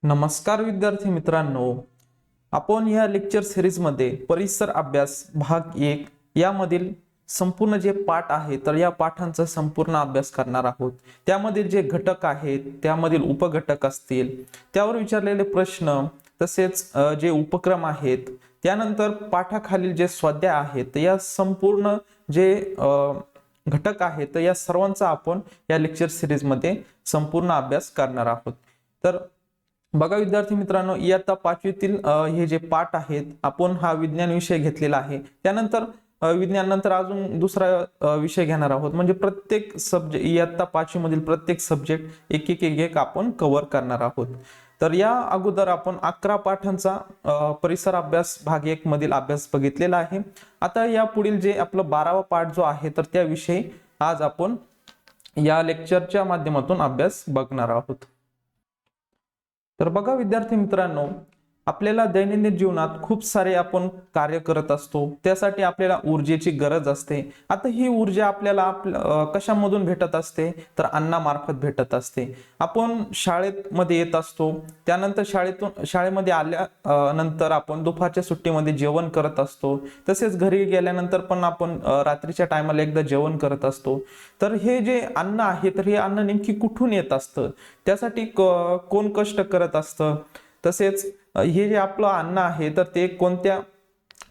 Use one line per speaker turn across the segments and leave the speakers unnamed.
नमस्कार विद्यार्थी मित्रांनो, आपण या लेक्चर सिरीजमध्ये परिसर अभ्यास भाग 1 यामधील संपूर्ण जे पाठ आहे तर या पाठांचा संपूर्ण अभ्यास करणार आहोत। त्यामधील जे घटक आहेत, त्यामधील उपघटक असतील, त्यावर विचारलेले प्रश्न, तसेच जे उपक्रम आहेत, त्यानंतर पाठाखालील जे स्वाध्याय आहेत, या संपूर्ण जे घटक आहेत या सर्वांचा आपण या लेक्चर सिरीजमध्ये संपूर्ण अभ्यास करणार आहोत। तर बघा विद्यार्थी मित्रांनो, इयत्ता 5वीतील हे जे पाठ आहेत, आपण हा विज्ञान विषय घेतलेला आहे। त्यानंतर विज्ञान नंतर अजून दुसरा विषय घेणार आहोत, म्हणजे प्रत्येक सब्जेक्ट इयत्ता 5वी मधील प्रत्येक सब्जेक्ट एक आपण कव्हर करणार आहोत। तर या अगोदर आपण 11 पाठांचा परिसर अभ्यास भाग 1 मधील अभ्यास बघितलेला आहे। आता या पुढील जे आपलं 12वा पाठ जो आहे तर त्याविषयी आज आपण या लेक्चरच्या माध्यमातून अभ्यास बघणार आहोत। तर बघा विद्यार्थी मित्रांनो, आपल्याला दैनंदिन जीवनात खूप सारे आपण कार्य करत असतो, त्यासाठी आपल्याला ऊर्जेची गरज असते। आता ही ऊर्जा आपल्याला कशामधून भेटत असते तर अन्नामार्फत भेटत असते। आपण शाळेमध्ये येत असतो, त्यानंतर शाळेमध्ये आल्यानंतर आपण दुपारच्या सुट्टीमध्ये जेवण करत असतो, तसेच घरी गेल्यानंतर पण आपण रात्रीच्या टायमाला एकदा जेवण करत असतो। तर हे जे अन्न आहे तर हे अन्न नेमकी कुठून येत असतं, त्यासाठी कोण कष्ट करत असतं, तसेच हे जे आपलं अन्न आहे तर ते कोणत्या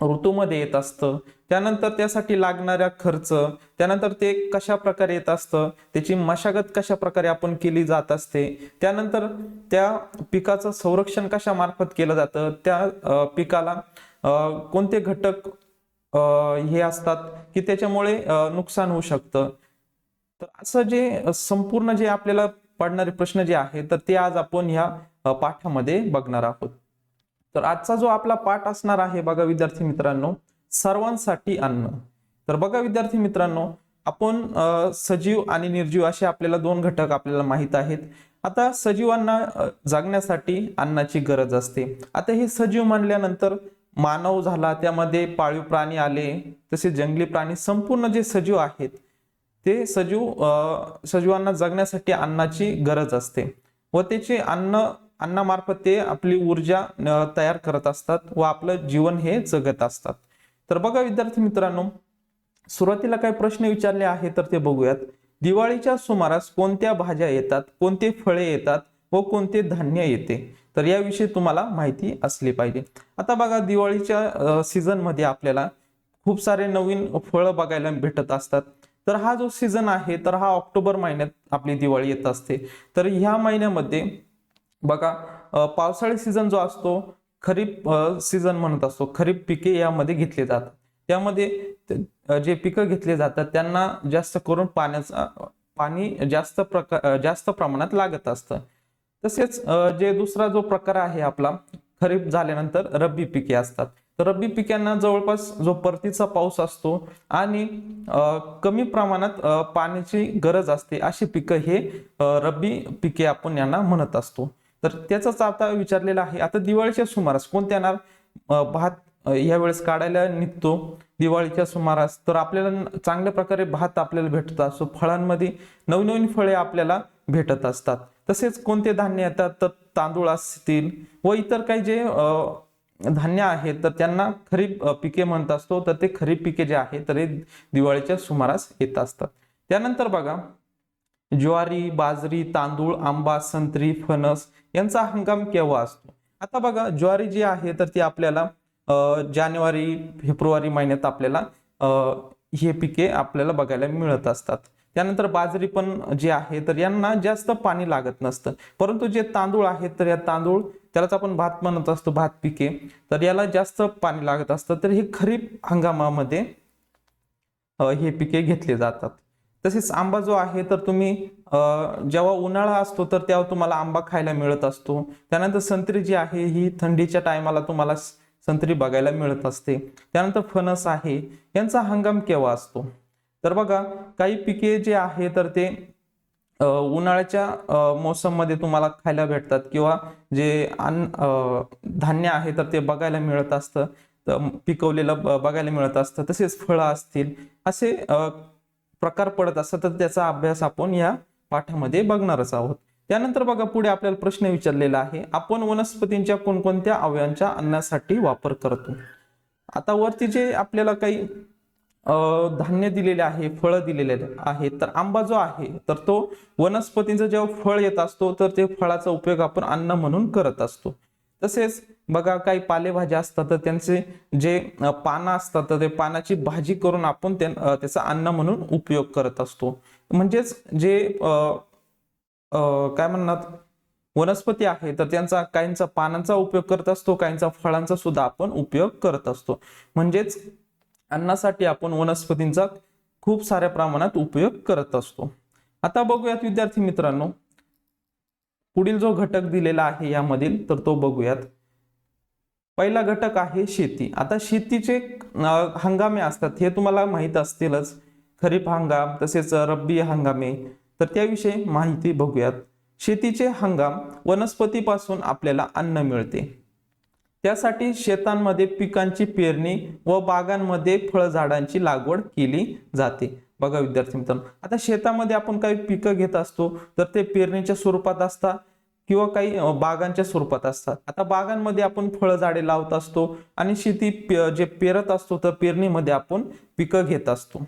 ऋतूमध्ये येत असतं, त्यानंतर त्यासाठी लागणारा खर्च, त्यानंतर ते कशा प्रकारे येत असतं, त्याची मशागत कशा प्रकारे आपण केली जात असते, त्यानंतर त्या पिकाचं संरक्षण कशा मार्फत केलं जातं, त्या पिकाला कोणते घटक हे असतात की त्याच्यामुळे नुकसान होऊ शकतं। तर असं जे संपूर्ण जे आपल्याला पडणारे प्रश्न जे आहे तर ते आज आपण ह्या पाठामध्ये बघणार आहोत। तर आजचा जो आपला पाठ असणार आहे बघा विद्यार्थी मित्रांनो, सर्वांसाठी अन्न। तर बघा विद्यार्थी मित्रांनो, आपण सजीव आणि निर्जीव असे आपल्याला दोन घटक आपल्याला माहित आहेत। आता सजीवांना जगण्यासाठी अन्नाची गरज असते। आता हे सजीव म्हणल्यानंतर मानव झाला, त्यामध्ये पाळीव प्राणी आले, तसेच जंगली प्राणी, संपूर्ण जे सजीव आहेत ते सजीवांना जगण्यासाठी अन्नाची गरज असते व त्याचे अन्नामार्फत ते आपली ऊर्जा तयार करत असतात व आपलं जीवन हे जगत असतात। तर बघा विद्यार्थी मित्रांनो, सुरुवातीला काही प्रश्न विचारले आहे तर ते बघूयात। दिवाळीच्या सुमारास कोणत्या भाज्या येतात, कोणते फळे येतात व कोणते धान्य येते, तर याविषयी तुम्हाला माहिती असली पाहिजे। आता बघा, दिवाळीच्या सीझन मध्ये आपल्याला खूप सारे नवीन फळं बघायला भेटत असतात। तर हा जो सीझन आहे तर हा ऑक्टोबर महिन्यात आपली दिवाळी येत असते। तर ह्या महिन्यामध्ये बघा, पावसाळी सीझन जो असतो, खरीप सीझन म्हणत असतो, खरीप पिके यामध्ये घेतले जातात। त्यामध्ये जे पिकं घेतले जातात त्यांना जास्त करून पाणी जास्त प्रमाणात लागत असतं। तसेच जे दुसरा जो प्रकार आहे आपला, खरीप झाल्यानंतर रब्बी पिके असतात। तर रब्बी पिकांना जवळपास जो परतीचा पाऊस असतो आणि कमी प्रमाणात पाण्याची गरज असते, अशी पिकं हे रब्बी पिके आपण यांना म्हणत असतो। तर त्याचाच आता विचारलेला आहे। आता दिवाळीच्या सुमारास कोणत्या येणार, भात यावेळेस काढायला निघतो दिवाळीच्या सुमारास, तर आपल्याला चांगल्या प्रकारे भात आपल्याला भेटत असतो। फळांमध्ये नवनवीन फळे आपल्याला भेटत असतात। तसेच कोणते धान्य येतात तर तांदूळ असतील व इतर काही जे धान्य आहेत तर त्यांना खरीप पिके म्हणत असतो। तर ते खरीप पिके जे आहे तर हे दिवाळीच्या सुमारास येत असतात। त्यानंतर बघा, ज्वारी, बाजरी, तांदूळ, आंबा, संत्री, फणस यांचा हंगाम केव्हा असतो। आता बघा, ज्वारी जी आहे तर ती आपल्याला जानेवारी फेब्रुवारी महिन्यात आपल्याला हे पिके आपल्याला बघायला मिळत असतात। त्यानंतर बाजरी पण जे आहे तर यांना जास्त पाणी लागत नसतं, परंतु जे तांदूळ आहेत तर या त्यालाच आपण भात म्हणत असतो, भात पिके, तर याला जास्त पाणी लागत असतं। तर हे खरीप हंगामामध्ये हे पिके घेतले जातात। तसेच आंबा जो आहे तर तुम्ही जेव्हा उन्हाळा असतो तर तेव्हा तुम्हाला आंबा खायला मिळत असतो। त्यानंतर संत्री जी आहे ही थंडीच्या टायमाला तुम्हाला संत्री बघायला मिळत असते। त्यानंतर फणस आहे, यांचा हंगाम केव्हा असतो, तर बघा, काही पिके जे आहे तर ते उन्हाळ्याच्या मोसम मध्ये तुम्हाला खायला भेटतात, किंवा जे धान्य आहे तर ते बघायला मिळत असतं, पिकवलेलं बघायला मिळत असतं। तसेच फळं असतील, असे प्रकार पडत असतात। तर त्याचा अभ्यास आपण या पाठामध्ये बघणारच आहोत। त्यानंतर बघा पुढे आपल्याला प्रश्न विचारलेला आहे, आपण वनस्पतींच्या कोणकोणत्या अवयवांच्या अन्नासाठी वापर करतो. आता वरती जे आपल्याला काही धान्य दिलेले आहे, फळं दिलेले आहे, तर आंबा जो आहे तर तो वनस्पतींचा जेव्हा फळ येत असतो तर ते फळाचा उपयोग आपण अन्न म्हणून करत असतो. तसेच बघा काही पालेभाज्या असतात तर त्यांचे जे पानं असतात तर ते पानाची भाजी करून आपण त्याचा अन्न म्हणून उपयोग करत असतो. म्हणजेच जे काय म्हणतात वनस्पती आहे तर त्यांचा काहींचा पानांचा उपयोग करत असतो, काहींचा फळांचा सुद्धा आपण उपयोग करत असतो. म्हणजेच अन्नासाठी आपण वनस्पतींचा खूप साऱ्या प्रमाणात उपयोग करत असतो. आता बघूयात विद्यार्थी मित्रांनो, पुढील जो घटक दिलेला आहे यामधील तर तो बघूयात. पहिला घटक आहे शेती. आता शेतीचे हंगामे असतात हे तुम्हाला माहित असतीलच, खरीप हंगाम तसेच रब्बी हंगामे, तर त्याविषयी माहिती बघूयात. शेतीचे हंगाम, वनस्पतीपासून आपल्याला अन्न मिळते, त्यासाठी शेतांमध्ये पिकांची पेरणी व बागांमध्ये फळझाडांची लागवड केली जाते. बघा विद्यार्थी मित्रांनो, आता शेतामध्ये आपण काही पिकं घेत असतो तर ते पेरणीच्या स्वरूपात असतात किंवा काही बागांच्या स्वरूपात असतात. आता बागांमध्ये आपण फळझाडे लावत असतो आणि शेती जे पेरत असतो तर पेरणीमध्ये आपण पिकं घेत असतो.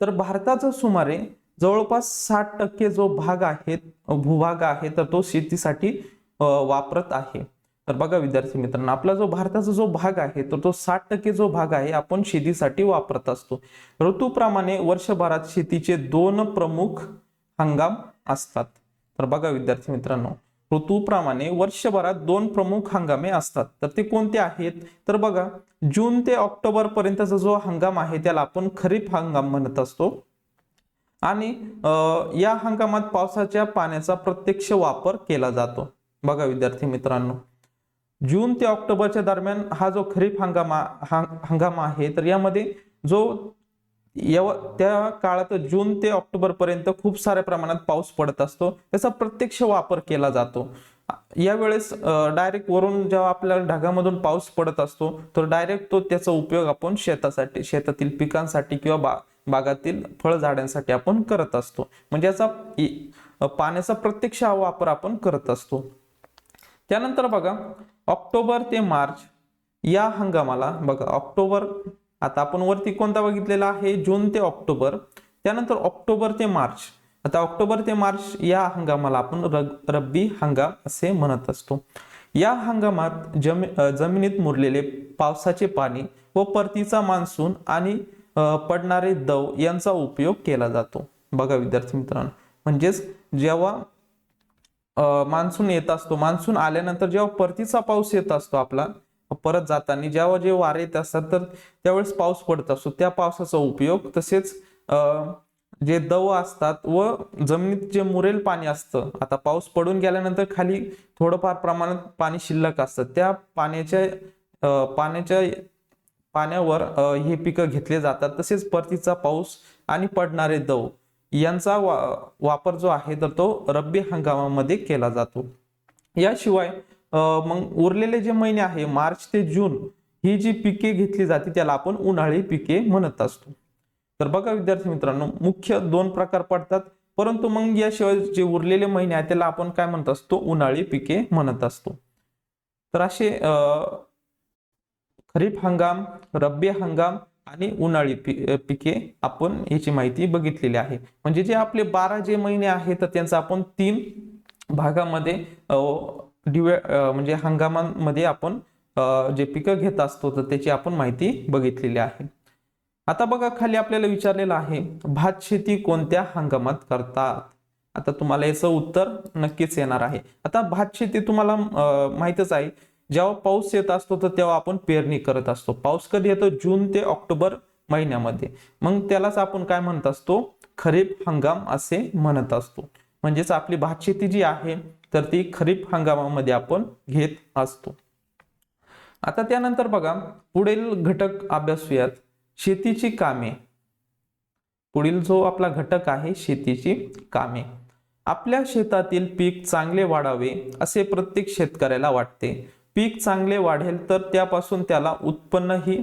तर भारताचा सुमारे जवळपास 60% जो भाग आहे, भूभाग आहे, तर तो शेतीसाठी वापरत आहे. तर बघा विद्यार्थी मित्रांनो, आपला जो भारताचा जो भाग आहे तर तो 60% जो भाग आहे आपण शेतीसाठी वापरत असतो. ऋतूप्रमाणे वर्षभरात शेतीचे 2 प्रमुख हंगाम असतात. तर बघा विद्यार्थी मित्रांनो, ऋतूप्रमाणे वर्षभरात 2 प्रमुख हंगामे असतात. तर ते कोणते आहेत तर बघा, जून ते ऑक्टोबर पर्यंतचा जो हंगाम आहे त्याला आपण खरीप हंगाम म्हणत असतो आणि या हंगामात पावसाच्या पाण्याचा प्रत्यक्ष वापर केला जातो. बघा विद्यार्थी मित्रांनो, जून ते ऑक्टोबरच्या दरम्यान हा जो खरीप हंगाम आहे तर यामध्ये जो त्या काळात जून ते ऑक्टोबर पर्यंत खूप साऱ्या प्रमाणात पाऊस पडत असतो, त्याचा प्रत्यक्ष वापर केला जातो. यावेळेस डायरेक्ट वरून जेव्हा आपल्याला ढगामधून पाऊस पडत असतो तर डायरेक्ट त्याचा उपयोग आपण शेतासाठी, शेतातील पिकांसाठी किंवा बागातील फळझाडांसाठी आपण करत असतो. म्हणजे याचा पाण्याचा प्रत्यक्ष वापर आपण करत असतो. त्यानंतर बघा, ऑक्टोबर ते मार्च या हंगामाला बघा, ऑक्टोबर, आता आपण वरती कोणता बघितलेला आहे, जून ते ऑक्टोबर, त्यानंतर ऑक्टोबर ते मार्च. आता ऑक्टोबर ते मार्च या हंगामाला आपण रब्बी हंगाम असे म्हणत असतो. या हंगामात जमिनीत मुरलेले पावसाचे पाणी व परतीचा मान्सून आणि पडणारे दव यांचा उपयोग केला जातो. बघा विद्यार्थी मित्रांनो, म्हणजेच जेव्हा मान्सून येत असतो, मान्सून आल्यानंतर जेव्हा परतीचा पाऊस येत असतो आपला परत जाताना, जेव्हा जे वारे येत असतात तर त्यावेळेस पाऊस पडत असतो, त्या पावसाचा उपयोग, तसेच जे दव असतात व जमिनीत जे मुरेल पाणी असतं, आता पाऊस पडून गेल्यानंतर खाली थोडंफार प्रमाणात पाणी शिल्लक असतं, त्या पाण्यावर हे पिकं घेतले जातात. तसेच परतीचा पाऊस आणि पडणारे दव यांचा वापर जो आहे तर तो रब्बी हंगामामध्ये केला जातो. याशिवाय मग उरलेले जे महिने आहे मार्च ते जून, ही जी पिके घेतली जाते त्याला आपण उन्हाळी पिके म्हणत असतो. तर बघा विद्यार्थी मित्रांनो, मुख्य 2 प्रकार पडतात, परंतु मग याशिवाय जे उरलेले महिने आहेत त्याला आपण काय म्हणत असतो, उन्हाळी पिके म्हणत असतो. तर असे खरीप हंगाम, रब्बी हंगाम आणि उन्हाळी पिके आपण याची माहिती बघितलेली आहे. म्हणजे जे आपले 12 जे महिने आहेत तर त्यांचा आपण 3 भागामध्ये म्हणजे हंगामांमध्ये आपण जे पिकं घेत असतो तर त्याची आपण माहिती बघितलेली आहे. आता बघा खाली आपल्याला विचारलेलं आहे, भात शेती कोणत्या हंगामात करतात. आता तुम्हाला याचं उत्तर नक्कीच येणार आहे. आता भात शेती तुम्हाला माहितच आहे, जेव्हा पाऊस येत असतो तर तेव्हा आपण पेरणी करत असतो. पाऊस कधी येतो, जून ते ऑक्टोबर महिन्यामध्ये, मग त्यालाच आपण काय म्हणत असतो, खरीप हंगाम असे म्हणत असतो. म्हणजेच आपली भात शेती जी आहे तर ती खरीप हंगामामध्ये आपण घेत असतो. आता त्यानंतर बघा पुढील घटक अभ्यासूयात, शेतीची कामे. पुढील जो आपला घटक आहे शेतीची कामे. आपल्या शेतातील पीक चांगले वाढावे असे प्रत्येक शेतकऱ्याला वाटते. पीक चांगले वाढेल तर त्यापासून त्याला उत्पन्नही,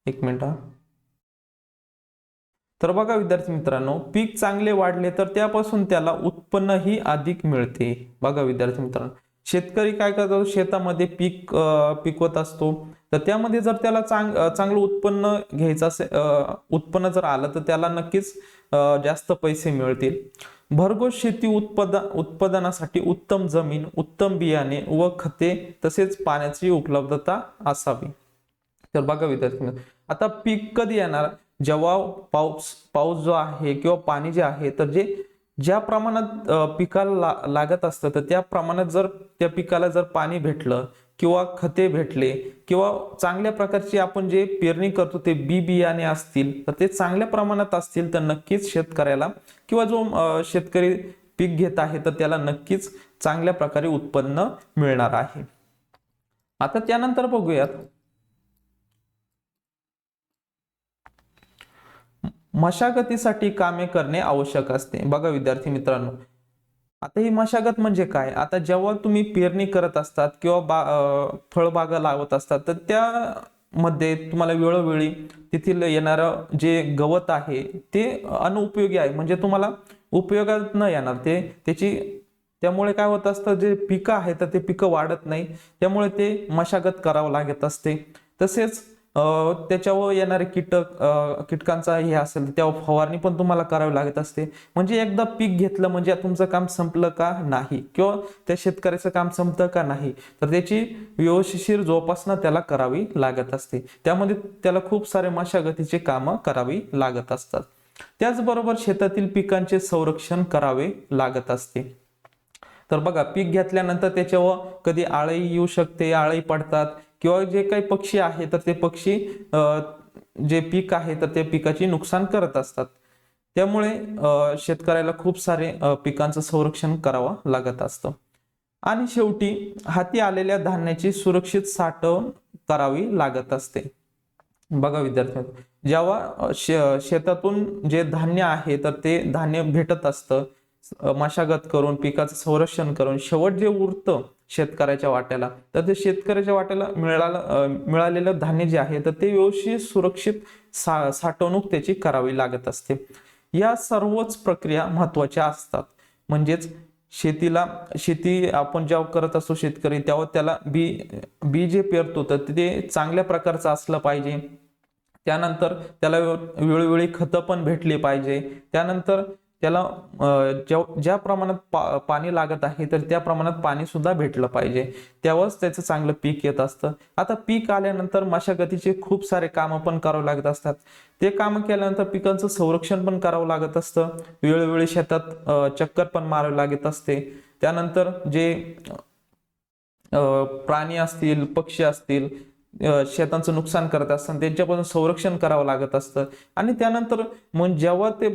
एक मिनिट, तर बघा विद्यार्थी मित्रांनो, पीक चांगले वाढले तर त्यापासून त्याला उत्पन्नही अधिक मिळते. बघा विद्यार्थी मित्रांनो, शेतकरी काय करतो, शेतामध्ये पीक पिकवत असतो, तर त्यामध्ये जर त्याला चांगलं उत्पन्न घ्यायचं असेल, उत्पन्न जर आलं तर त्याला नक्कीच जास्त पैसे मिळतील. भरघोस शेती उत्पादनासाठी उत्तम जमीन, उत्तम बियाणे व खते तसेच पाण्याची उपलब्धता असावी. तर बघा विद्यार्थी मित्रांनो, आता पीक कधी येणार, जेव्हा पाऊस जो आहे किंवा पाणी जे आहे, तर ज्या प्रमाणात पिकाला लागत असतं, तर त्या प्रमाणात जर त्या पिकाला जर पाणी भेटलं किंवा खते भेटले किंवा चांगल्या प्रकारची आपण जे पेरणी करतो ते बियाणे असतील, तर ते चांगल्या प्रमाणात असतील, तर नक्कीच शेतकऱ्याला किंवा जो शेतकरी पीक घेत आहे तर त्याला नक्कीच चांगल्या प्रकारे उत्पन्न मिळणार आहे. आता त्यानंतर बघूयात, मशागतीसाठी कामे करणे आवश्यक असते. बघा विद्यार्थी मित्रांनो, आता ही मशागत म्हणजे काय, आता जेव्हा तुम्ही पेरणी करत असतात किंवा फळबागा लावत असतात, तर त्यामध्ये तुम्हाला वेळोवेळी तेथील येणारं जे गवत आहे ते अनुपयोगी आहे, म्हणजे तुम्हाला उपयोगात न येणार ते त्यामुळे काय होत असतं, जे पिकं आहेत तर ते पिकं वाढत नाही, त्यामुळे ते मशागत करावं लागत असते. तसेच त्याच्यावर येणारे कीटकांचा हे असेल तेव्हा फवारणी पण तुम्हाला करावी लागत असते. म्हणजे एकदा पीक घेतलं म्हणजे तुमचं काम संपलं का नाही, किंवा त्या शेतकऱ्याचं काम संपतं का नाही, तर त्याची व्यवस्थिशीर जोपासना त्याला करावी लागत असते. त्यामध्ये त्याला खूप सारे मशागतीचे कामं करावी लागत असतात. त्याचबरोबर शेतातील पिकांचे संरक्षण करावे लागत असते. तर बघा, पीक घेतल्यानंतर त्याच्यावर कधी आळी येऊ शकते, आळी पडतात, किंवा जे काही पक्षी आहे तर ते पक्षी जे पीक आहे तर ते पिकाची नुकसान करत असतात. त्यामुळे शेतकऱ्याला खूप सारे पिकांचं संरक्षण करावं लागत असतं. आणि शेवटी हाती आलेल्या धान्याची सुरक्षित साठवण करावी लागत असते. बघा विद्यार्थ्यांनो, जेव्हा शेतातून जे धान्य आहे तर ते धान्य भेटत असतं, मशागत करून पिकाचं संरक्षण करून शेवट जे उरतं शेतकऱ्याच्या वाट्याला, तर ते शेतकऱ्याच्या वाट्याला मिळालेलं धान्य जे आहे तर ते व्यवस्थित सुरक्षित साठवणूक त्याची करावी लागत असते. या सर्वच प्रक्रिया महत्वाच्या असतात. म्हणजेच शेती आपण जेव्हा करत असतो शेतकरी, तेव्हा त्याला बी जे पेरतो तर ते चांगल्या प्रकारचं असलं पाहिजे. त्यानंतर त्याला वेळोवेळी खतं पण भेटली पाहिजे. त्यानंतर त्याला ज्या प्रमाणात पाणी लागत आहे तर त्या प्रमाणात पाणी सुद्धा भेटलं पाहिजे, तेव्हाच त्याचं चांगलं पीक येत असतं. आता पीक आल्यानंतर मशागतीचे खूप सारे कामं पण करावं लागत असतात. ते कामं केल्यानंतर पिकांचं संरक्षण पण करावं लागत असतं, वेळोवेळी शेतात चक्कर पण मारावी लागत असते. त्यानंतर जे प्राणी असतील, पक्षी असतील, शेतांचं नुकसान करत असतात, त्यांच्यापासून संरक्षण करावं लागत असतं. आणि त्यानंतर मग जेव्हा ते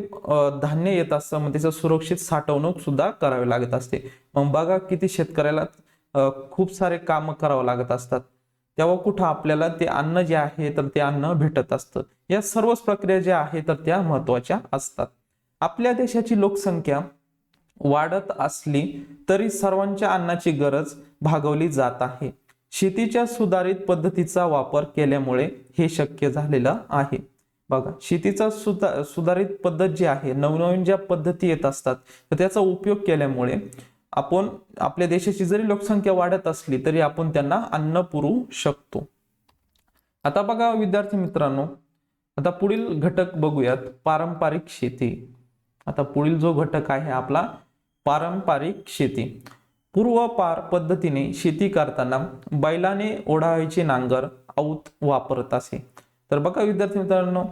धान्य येत असतं मग त्याचं सुरक्षित साठवणूक सुद्धा करावी लागत असते. मग बघा किती शेतकऱ्याला खूप सारे कामं करावं लागत असतात, तेव्हा कुठं आपल्याला ते अन्न जे आहे तर ते अन्न भेटत असतं. या सर्वच प्रक्रिया ज्या आहेत तर त्या महत्वाच्या असतात. आपल्या देशाची लोकसंख्या वाढत असली तरी सर्वांच्या अन्नाची गरज भागवली जात आहे. शेतीच्या सुधारित पद्धतीचा वापर केल्यामुळे हे शक्य झालेलं आहे. बघा, शेतीचा सुधारित पद्धत जी आहे, नवनवीन ज्या पद्धती येत असतात तर त्याचा उपयोग केल्यामुळे आपण आपल्या देशाची जरी लोकसंख्या वाढत असली तरी आपण त्यांना अन्न पुरवू शकतो. आता बघा विद्यार्थी मित्रांनो, आता पुढील घटक बघूयात, पारंपरिक शेती. आता पुढील जो घटक आहे आपला पारंपरिक शेती. पूर्वपार पद्धतीने शेती करताना बैलाने ओढायचे नांगर औत वापरत असे. तर बघा विद्यार्थी मित्रांनो,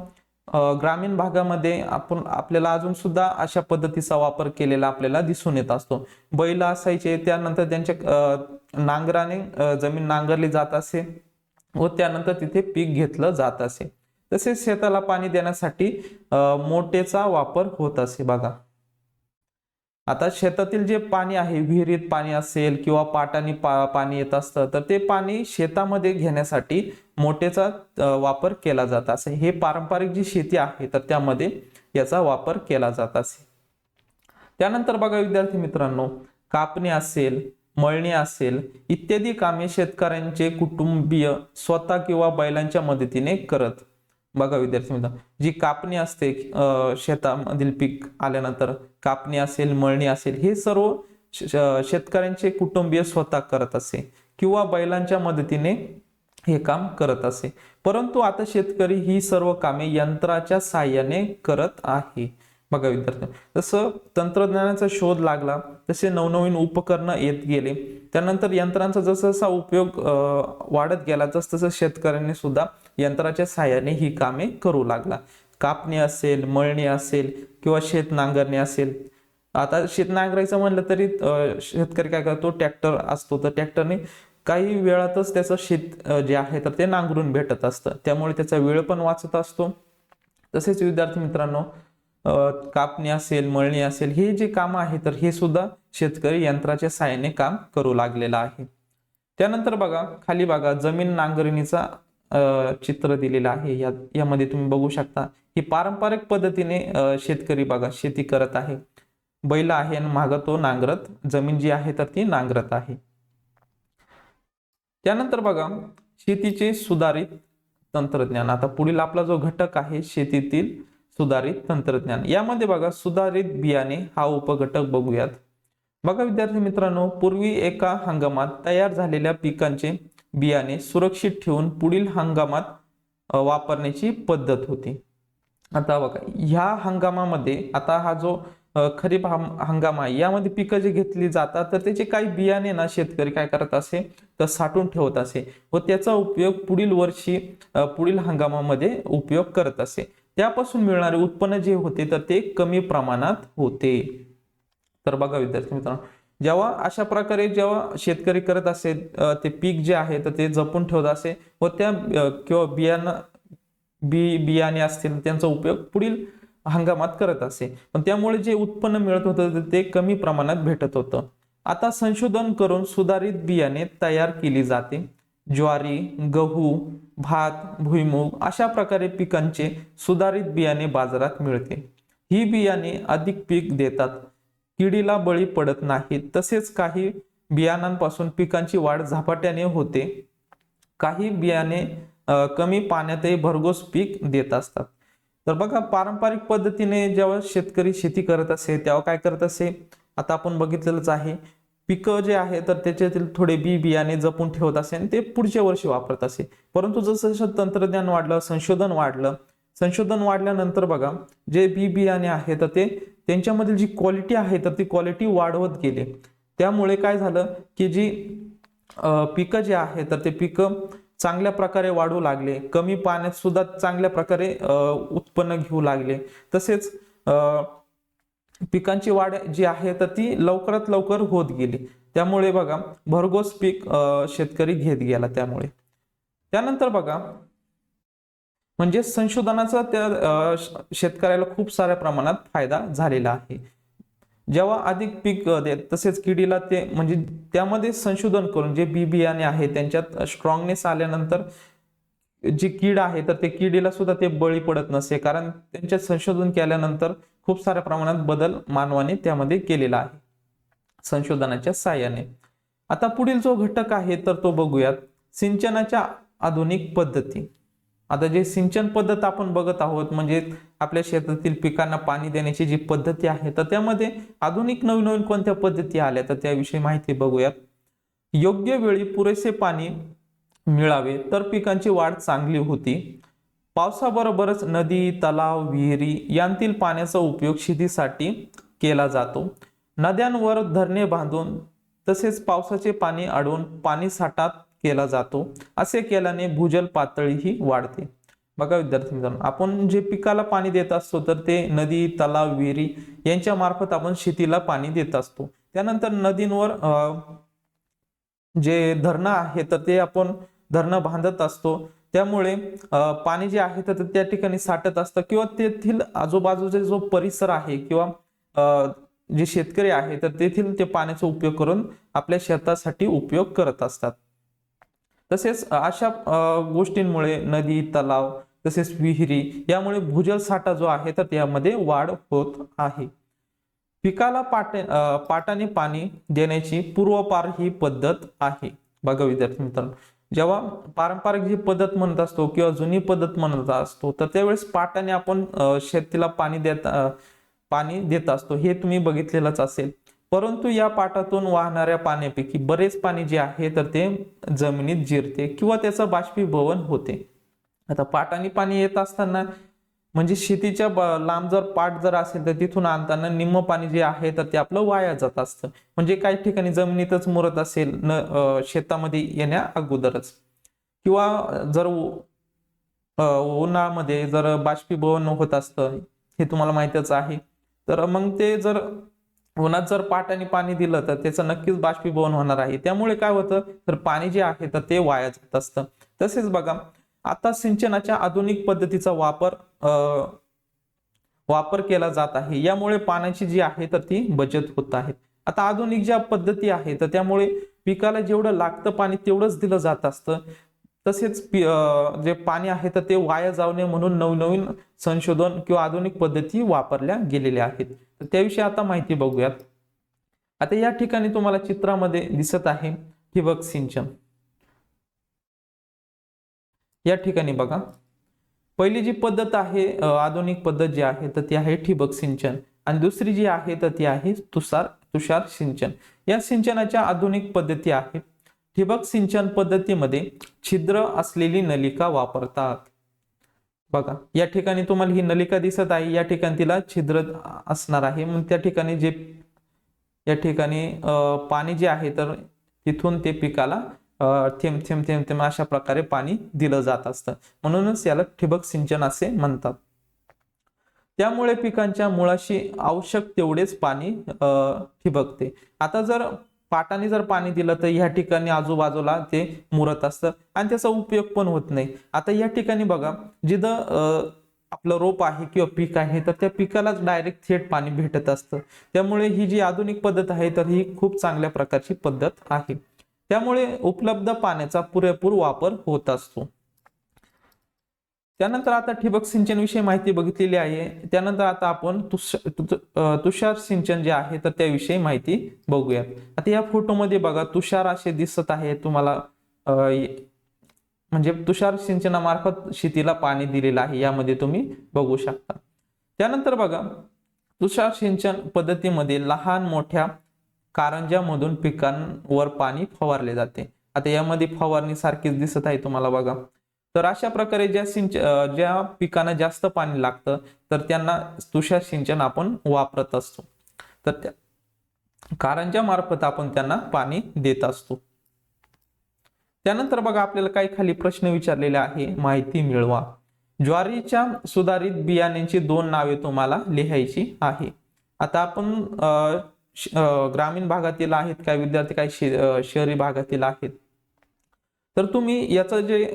ग्रामीण भागामध्ये आपल्याला अजून सुद्धा अशा पद्धतीचा वापर केलेला आपल्याला दिसून येत असतो. बैल असायचे, त्यानंतर त्यांच्या नांगराने जमीन नांगरली जात असे व त्यानंतर तिथे पीक घेतलं जात असे. तसेच शेताला पाणी देण्यासाठी मोटेचा वापर होत असे. बघा, आता शेतातील जे पाणी आहे, विहिरीत पाणी असेल किंवा पाटाने पाणी येत असतं, तर ते पाणी शेतामध्ये घेण्यासाठी मोटेचा वापर केला जात असे. हे पारंपरिक जी शेती आहे तर त्यामध्ये याचा वापर केला जात असे. त्यानंतर बघा विद्यार्थी मित्रांनो, कापणी असेल, मळणी असेल इत्यादी कामे शेतकऱ्यांचे कुटुंबीय स्वतः किंवा बैलांच्या मदतीने करत. बघा विद्यार्थी मित्रांनो, जी कापणी असते शेतामधील पीक आल्यानंतर कापणी असेल, मळणी असेल, हे सर्व शेतकऱ्यांचे कुटुंबीय स्वतः करत असे किंवा बैलांच्या मदतीने हे काम करत असे. परंतु आता शेतकरी ही सर्व कामे यंत्राच्या साहाय्याने करत आहे. बघा विद्यार्थी, जसं तंत्रज्ञानाचा शोध लागला तसे नवनवीन उपकरणं येत गेले, त्यानंतर यंत्रांचा जसा जसा उपयोग वाढत गेला तसं शेतकऱ्यांनी सुद्धा यंत्राच्या साहाय्याने ही कामे करू लागला. कापणी असेल, मळणी असेल किंवा शेत नांगरणी असेल. आता शेत नांगरायचं म्हणलं तरी शेतकरी काय करतो, ट्रॅक्टर असतो, तर ट्रॅक्टरने काही वेळातच त्याचं शेत जे आहे तर ते नांगरून भेटत असतं, त्यामुळे त्याचा वेळ पण वाचत असतो. तसेच विद्यार्थी मित्रांनो, कापणी असेल, मळणी असेल, हे जे काम आहे तर हे सुद्धा शेतकरी यंत्राच्या साहाय्याने काम करू लागलेला आहे. त्यानंतर बघा खाली बघा जमीन नांगरणीचा चित्र दिलेलं आहे. यामध्ये तुम्ही बघू शकता ही पारंपरिक पद्धतीने शेतकरी बघा शेती करत आहे. बैल आहे आणि मागं तो नांगरत जमीन जी आहे तर ती नांगरत आहे. त्यानंतर बघा शेतीचे सुधारित तंत्रज्ञान. आता पुढील आपला जो घटक आहे शेतीतील सुधारित तंत्रज्ञान, यामध्ये बघा सुधारित बियाणे हा उपघटक बघूयात. बघा विद्यार्थी मित्रांनो, पूर्वी एका हंगामात तयार झालेल्या पिकांचे बियाणे सुरक्षित ठेवून पुढील हंगामात वापरण्याची पद्धत होती. आता बघा ह्या हंगामामध्ये, आता हा जो खरीप हंगाम आहे, यामध्ये पिकं जे घेतली जातात तर त्याचे काही बियाणे ना शेतकरी काय करत असे तर साठवून ठेवत असे व त्याचा उपयोग पुढील वर्षी पुढील हंगामामध्ये उपयोग करत असे. त्यापासून मिळणारे उत्पन्न जे होते तर ते कमी प्रमाणात होते. तर बघा विद्यार्थी मित्रांनो, जेव्हा अशा प्रकारे जेव्हा शेतकरी करत असेल ते पीक जे आहे तर ते जपून ठेवत असे व त्या किंवा बियाणे असतील त्यांचा उपयोग पुढील हंगामात करत असे, पण त्यामुळे जे उत्पन्न मिळत होतं ते कमी प्रमाणात भेटत होतं. आता संशोधन करून सुधारित बियाणे तयार केली जाते. ज्वारी, गहू, भात, भुईमूग अशा प्रकारे पिकांचे सुधारित बियाणे बाजारात मिळते. ही बियाणे अधिक पीक देतात, किडीला बळी पडत नाहीत, तसेच काही बियाणांपासून पिकांची वाढ झपाट्याने होते. काही बियाणे कमी पाण्यातही भरघोस पीक देत असतात. तर बघा पारंपरिक पद्धतीने जेव्हा शेतकरी शेती करत असे तेव्हा काय करत असे, आता आपण बघितलेलंच आहे, पिकं जे आहे तर त्याच्यातील थोडे बियाणे जपून ठेवत असे आणि ते पुढच्या वर्षी वापरत असे. परंतु जसं जसं तंत्रज्ञान वाढलं, संशोधन वाढल्यानंतर बघा जे बियाणे आहे तर ते त्यांच्यामधील जी क्वालिटी आहे तर ती क्वालिटी वाढवत गेली. त्यामुळे काय झालं की जी पिकं जे आहे तर ते पिकं चांगल्या प्रकारे वाढू लागले, कमी पाण्यात सुद्धा चांगल्या प्रकारे उत्पन्न घेऊ लागले. तसेच पिकांची वाढ जी आहे तर ती लवकरात लवकर होत गेली. त्यामुळे बघा भरघोस पीक शेतकरी घेत गेला. त्यानंतर बघा म्हणजे संशोधनाचा त्या शेतकऱ्याला खूप साऱ्या प्रमाणात फायदा झालेला आहे. जेव्हा अधिक पीक देत तसेच किडीला ते म्हणजे त्यामध्ये संशोधन करून जे बियाणे आहे त्यांच्यात स्ट्रॉंगनेस आल्यानंतर जी कीड आहे तर ते किडीला सुद्धा ते बळी पडत नसे, कारण त्यांच्यात संशोधन केल्यानंतर खूप साऱ्या प्रमाणात बदल मानवाने त्यामध्ये केलेला आहे संशोधनाच्या साहाय्याने. आता पुढील जो घटक आहे तर तो बघूयात सिंचनाच्या आधुनिक पद्धती. आता जे सिंचन पद्धत आपण बघत आहोत म्हणजे आपल्या शेतातील पिकांना पाणी देण्याची जी पद्धती आहे तर त्यामध्ये आधुनिक नवीन नवीन कोणत्या पद्धती आल्या तर त्याविषयी माहिती बघूयात. योग्य वेळी पुरेसे पाणी मिळावे तर पिकांची वाढ चांगली होती. पावसाबरोबरच नदी, तलाव, विहिरी यांतील पाण्याचा उपयोग शेतीसाठी केला जातो. नद्यांवर धरणे बांधून तसेच पावसाचे पाणी अडवून पाणी साठा केला जातो. असे केल्याने भूजल पातळी ही वाढते. बघा विद्यार्थी मित्रांनो, आपण जे पिकाला पाणी देत असतो तर ते नदी, तलाव, विहिरी यांच्या मार्फत आपण शेतीला पाणी देत असतो. त्यानंतर नदींवर जे धरणं आहे तर ते आपण धरणं बांधत असतो. त्यामुळे पाणी जे आहे तर त्या ठिकाणी साठत असतं किंवा तेथील आजूबाजूचा जो परिसर आहे किंवा जे शेतकरी आहे तर तेथील ते पाण्याचा उपयोग करून आपल्या शेतासाठी उपयोग करत असतात. तसेच अशा गोष्टींमुळे नदी, तलाव तसेच विहिरी यामुळे भूजल साठा जो आहे तर त्यामध्ये वाढ होत आहे. पिकाला पाटाने पाणी देण्याची पूर्वपार ही पद्धत आहे. बघा विद्यार्थी मित्रांनो, जेव्हा पारंपरिक जी पद्धत म्हणत असतो किंवा जुनी पद्धत म्हणत असतो तर त्यावेळेस पाटाने आपण शेतीला पाणी देत असतो, हे तुम्ही बघितलेलंच असेल. परंतु या पाटातून वाहणाऱ्या पाण्यापैकी बरेच पाणी जे आहे तर ते जमिनीत जिरते किंवा त्याचं बाष्पीभवन होते. आता पाटाने पाणी येत असताना म्हणजे शेतीच्या लांब जर पाट जर असेल तर तिथून आणताना निम्म पाणी जे आहे तर ते आपलं वाया जात असतं. म्हणजे काही ठिकाणी जमिनीतच मुरत असेल शेतामध्ये येण्या अगोदरच, किंवा जर उन्हामध्ये जर बाष्पीभवन होत असतं, हे तुम्हाला माहितच आहे. तर मग ते जर उन्हात जर पाटाने पाणी दिलं तर त्याचं नक्कीच बाष्पीभवन होणार आहे. त्यामुळे काय होतं तर पाणी जे आहे तर ते वाया जात असतं. तसेच बघा, आता सिंचनाच्या आधुनिक पद्धतीचा वापर केला जात आहे. यामुळे पाण्याची जी आहे तर ती बचत होत आहे. आता आधुनिक ज्या पद्धती आहे तर त्यामुळे पिकाला जेवढं लागतं पाणी तेवढंच दिलं जात असतं. तसेच जे पाणी आहे तर ते वाया जाऊ नये म्हणून नवनवीन संशोधन किंवा आधुनिक पद्धती वापरल्या गेलेल्या आहेत. तर त्याविषयी आता माहिती बघूयात. आता या ठिकाणी तुम्हाला चित्रामध्ये दिसत आहे ठिबक सिंचन. या ठिकाणी बघा, पहिली जी पद्धत आहे आधुनिक पद्धत जी आहे तर ती आहे ठिबक सिंचन, आणि दुसरी जी आहे तर ती आहे तुषार सिंचन. या सिंचनाच्या आधुनिक पद्धती आहेत. ठिबक सिंचन पद्धतीमध्ये छिद्र असलेली नलिका वापरतात. बघा, या ठिकाणी तुम्हाला ही नलिका दिसत आहे, या ठिकाणी तिला छिद्र असणार आहे. मग त्या ठिकाणी या ठिकाणी पाणी जे आहे तर तिथून ते पिकाला थेंब थेंब थेंब थेंब अशा प्रकारे पाणी दिलं जात असतं. म्हणूनच याला ठिबक सिंचन असे म्हणतात. त्यामुळे पिकांच्या मुळाशी आवश्यक तेवढेच पाणी ठिबकते. आता जर पाटाने जर पाणी दिलं तर या ठिकाणी आजूबाजूला ते मुरत असतं आणि त्याचा उपयोग पण होत नाही. आता या ठिकाणी बघा, जिथं आपलं रोप आहे किंवा पीक आहे तर त्या पिकालाच डायरेक्ट थेट पाणी भेटत असतं. त्यामुळे ही जी आधुनिक पद्धत आहे तर ही खूप चांगल्या प्रकारची पद्धत आहे. त्यामुळे उपलब्ध पाण्याचा पुरेपूर वापर होत असतो. त्यानंतर आता ठिबक सिंचन विषयी माहिती बघितलेली आहे. त्यानंतर आता आपण तुषार सिंचन जे आहे तर त्याविषयी माहिती बघूयात. आता या फोटोमध्ये बघा, तुषार असे दिसत आहे तुम्हाला, म्हणजे तुषार सिंचनामार्फत शेतीला पाणी दिलेलं आहे, यामध्ये तुम्ही बघू शकता. त्यानंतर बघा, तुषार सिंचन पद्धतीमध्ये लहान मोठ्या कारंज्यामधून पिकांवर पाणी फवारले जाते. आता यामध्ये फवारणी सारखीच दिसत आहे तुम्हाला बघा. तर अशा प्रकारे ज्या पिकांना जास्त पाणी लागतं तर त्यांना तुषार सिंचन आपण वापरत असतो. तर त्या कारंज्या मार्फत आपण त्यांना पाणी देत असतो. त्यानंतर बघा, आपल्याला काही खाली प्रश्न विचारलेले आहे, माहिती मिळवा. ज्वारीच्या सुधारित बियाण्यांची 2 नावे तुम्हाला लिहायची आहे. आता आपण ग्रामीण भागातील आहेत काही विद्यार्थी, काही शहरी भागातील आहेत. तर तुम्ही याचं जे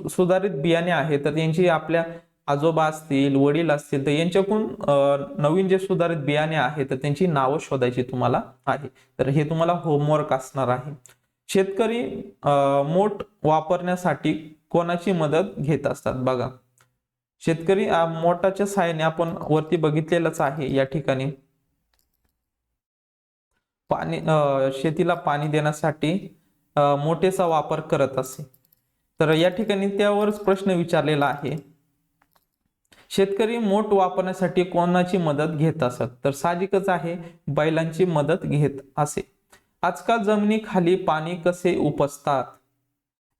सुधारित बियाणे आहे तर यांची आपल्या आजोबा असतील, वडील असतील, तर यांच्याकडून नवीन जे सुधारित बियाणे आहे तर त्यांची नावं शोधायची तुम्हाला आहे. तर हे तुम्हाला होमवर्क असणार आहे. शेतकरी मोठ वापरण्यासाठी कोणाची मदत घेत असतात? बघा, शेतकरी मोटाच्या सहाय्याने आपण वरती बघितलेलंच आहे, या ठिकाणी शेतीला पाणी देण्यासाठी मोटेचा वापर करत असे. तर या ठिकाणी त्यावरच प्रश्न विचारलेला आहे, शेतकरी मोट वापरण्यासाठी कोणाची मदत घेत असत? तर साहजिकच आहे, बैलांची मदत घेत असे. आजकाल जमिनीखाली पाणी कसे उपसतात?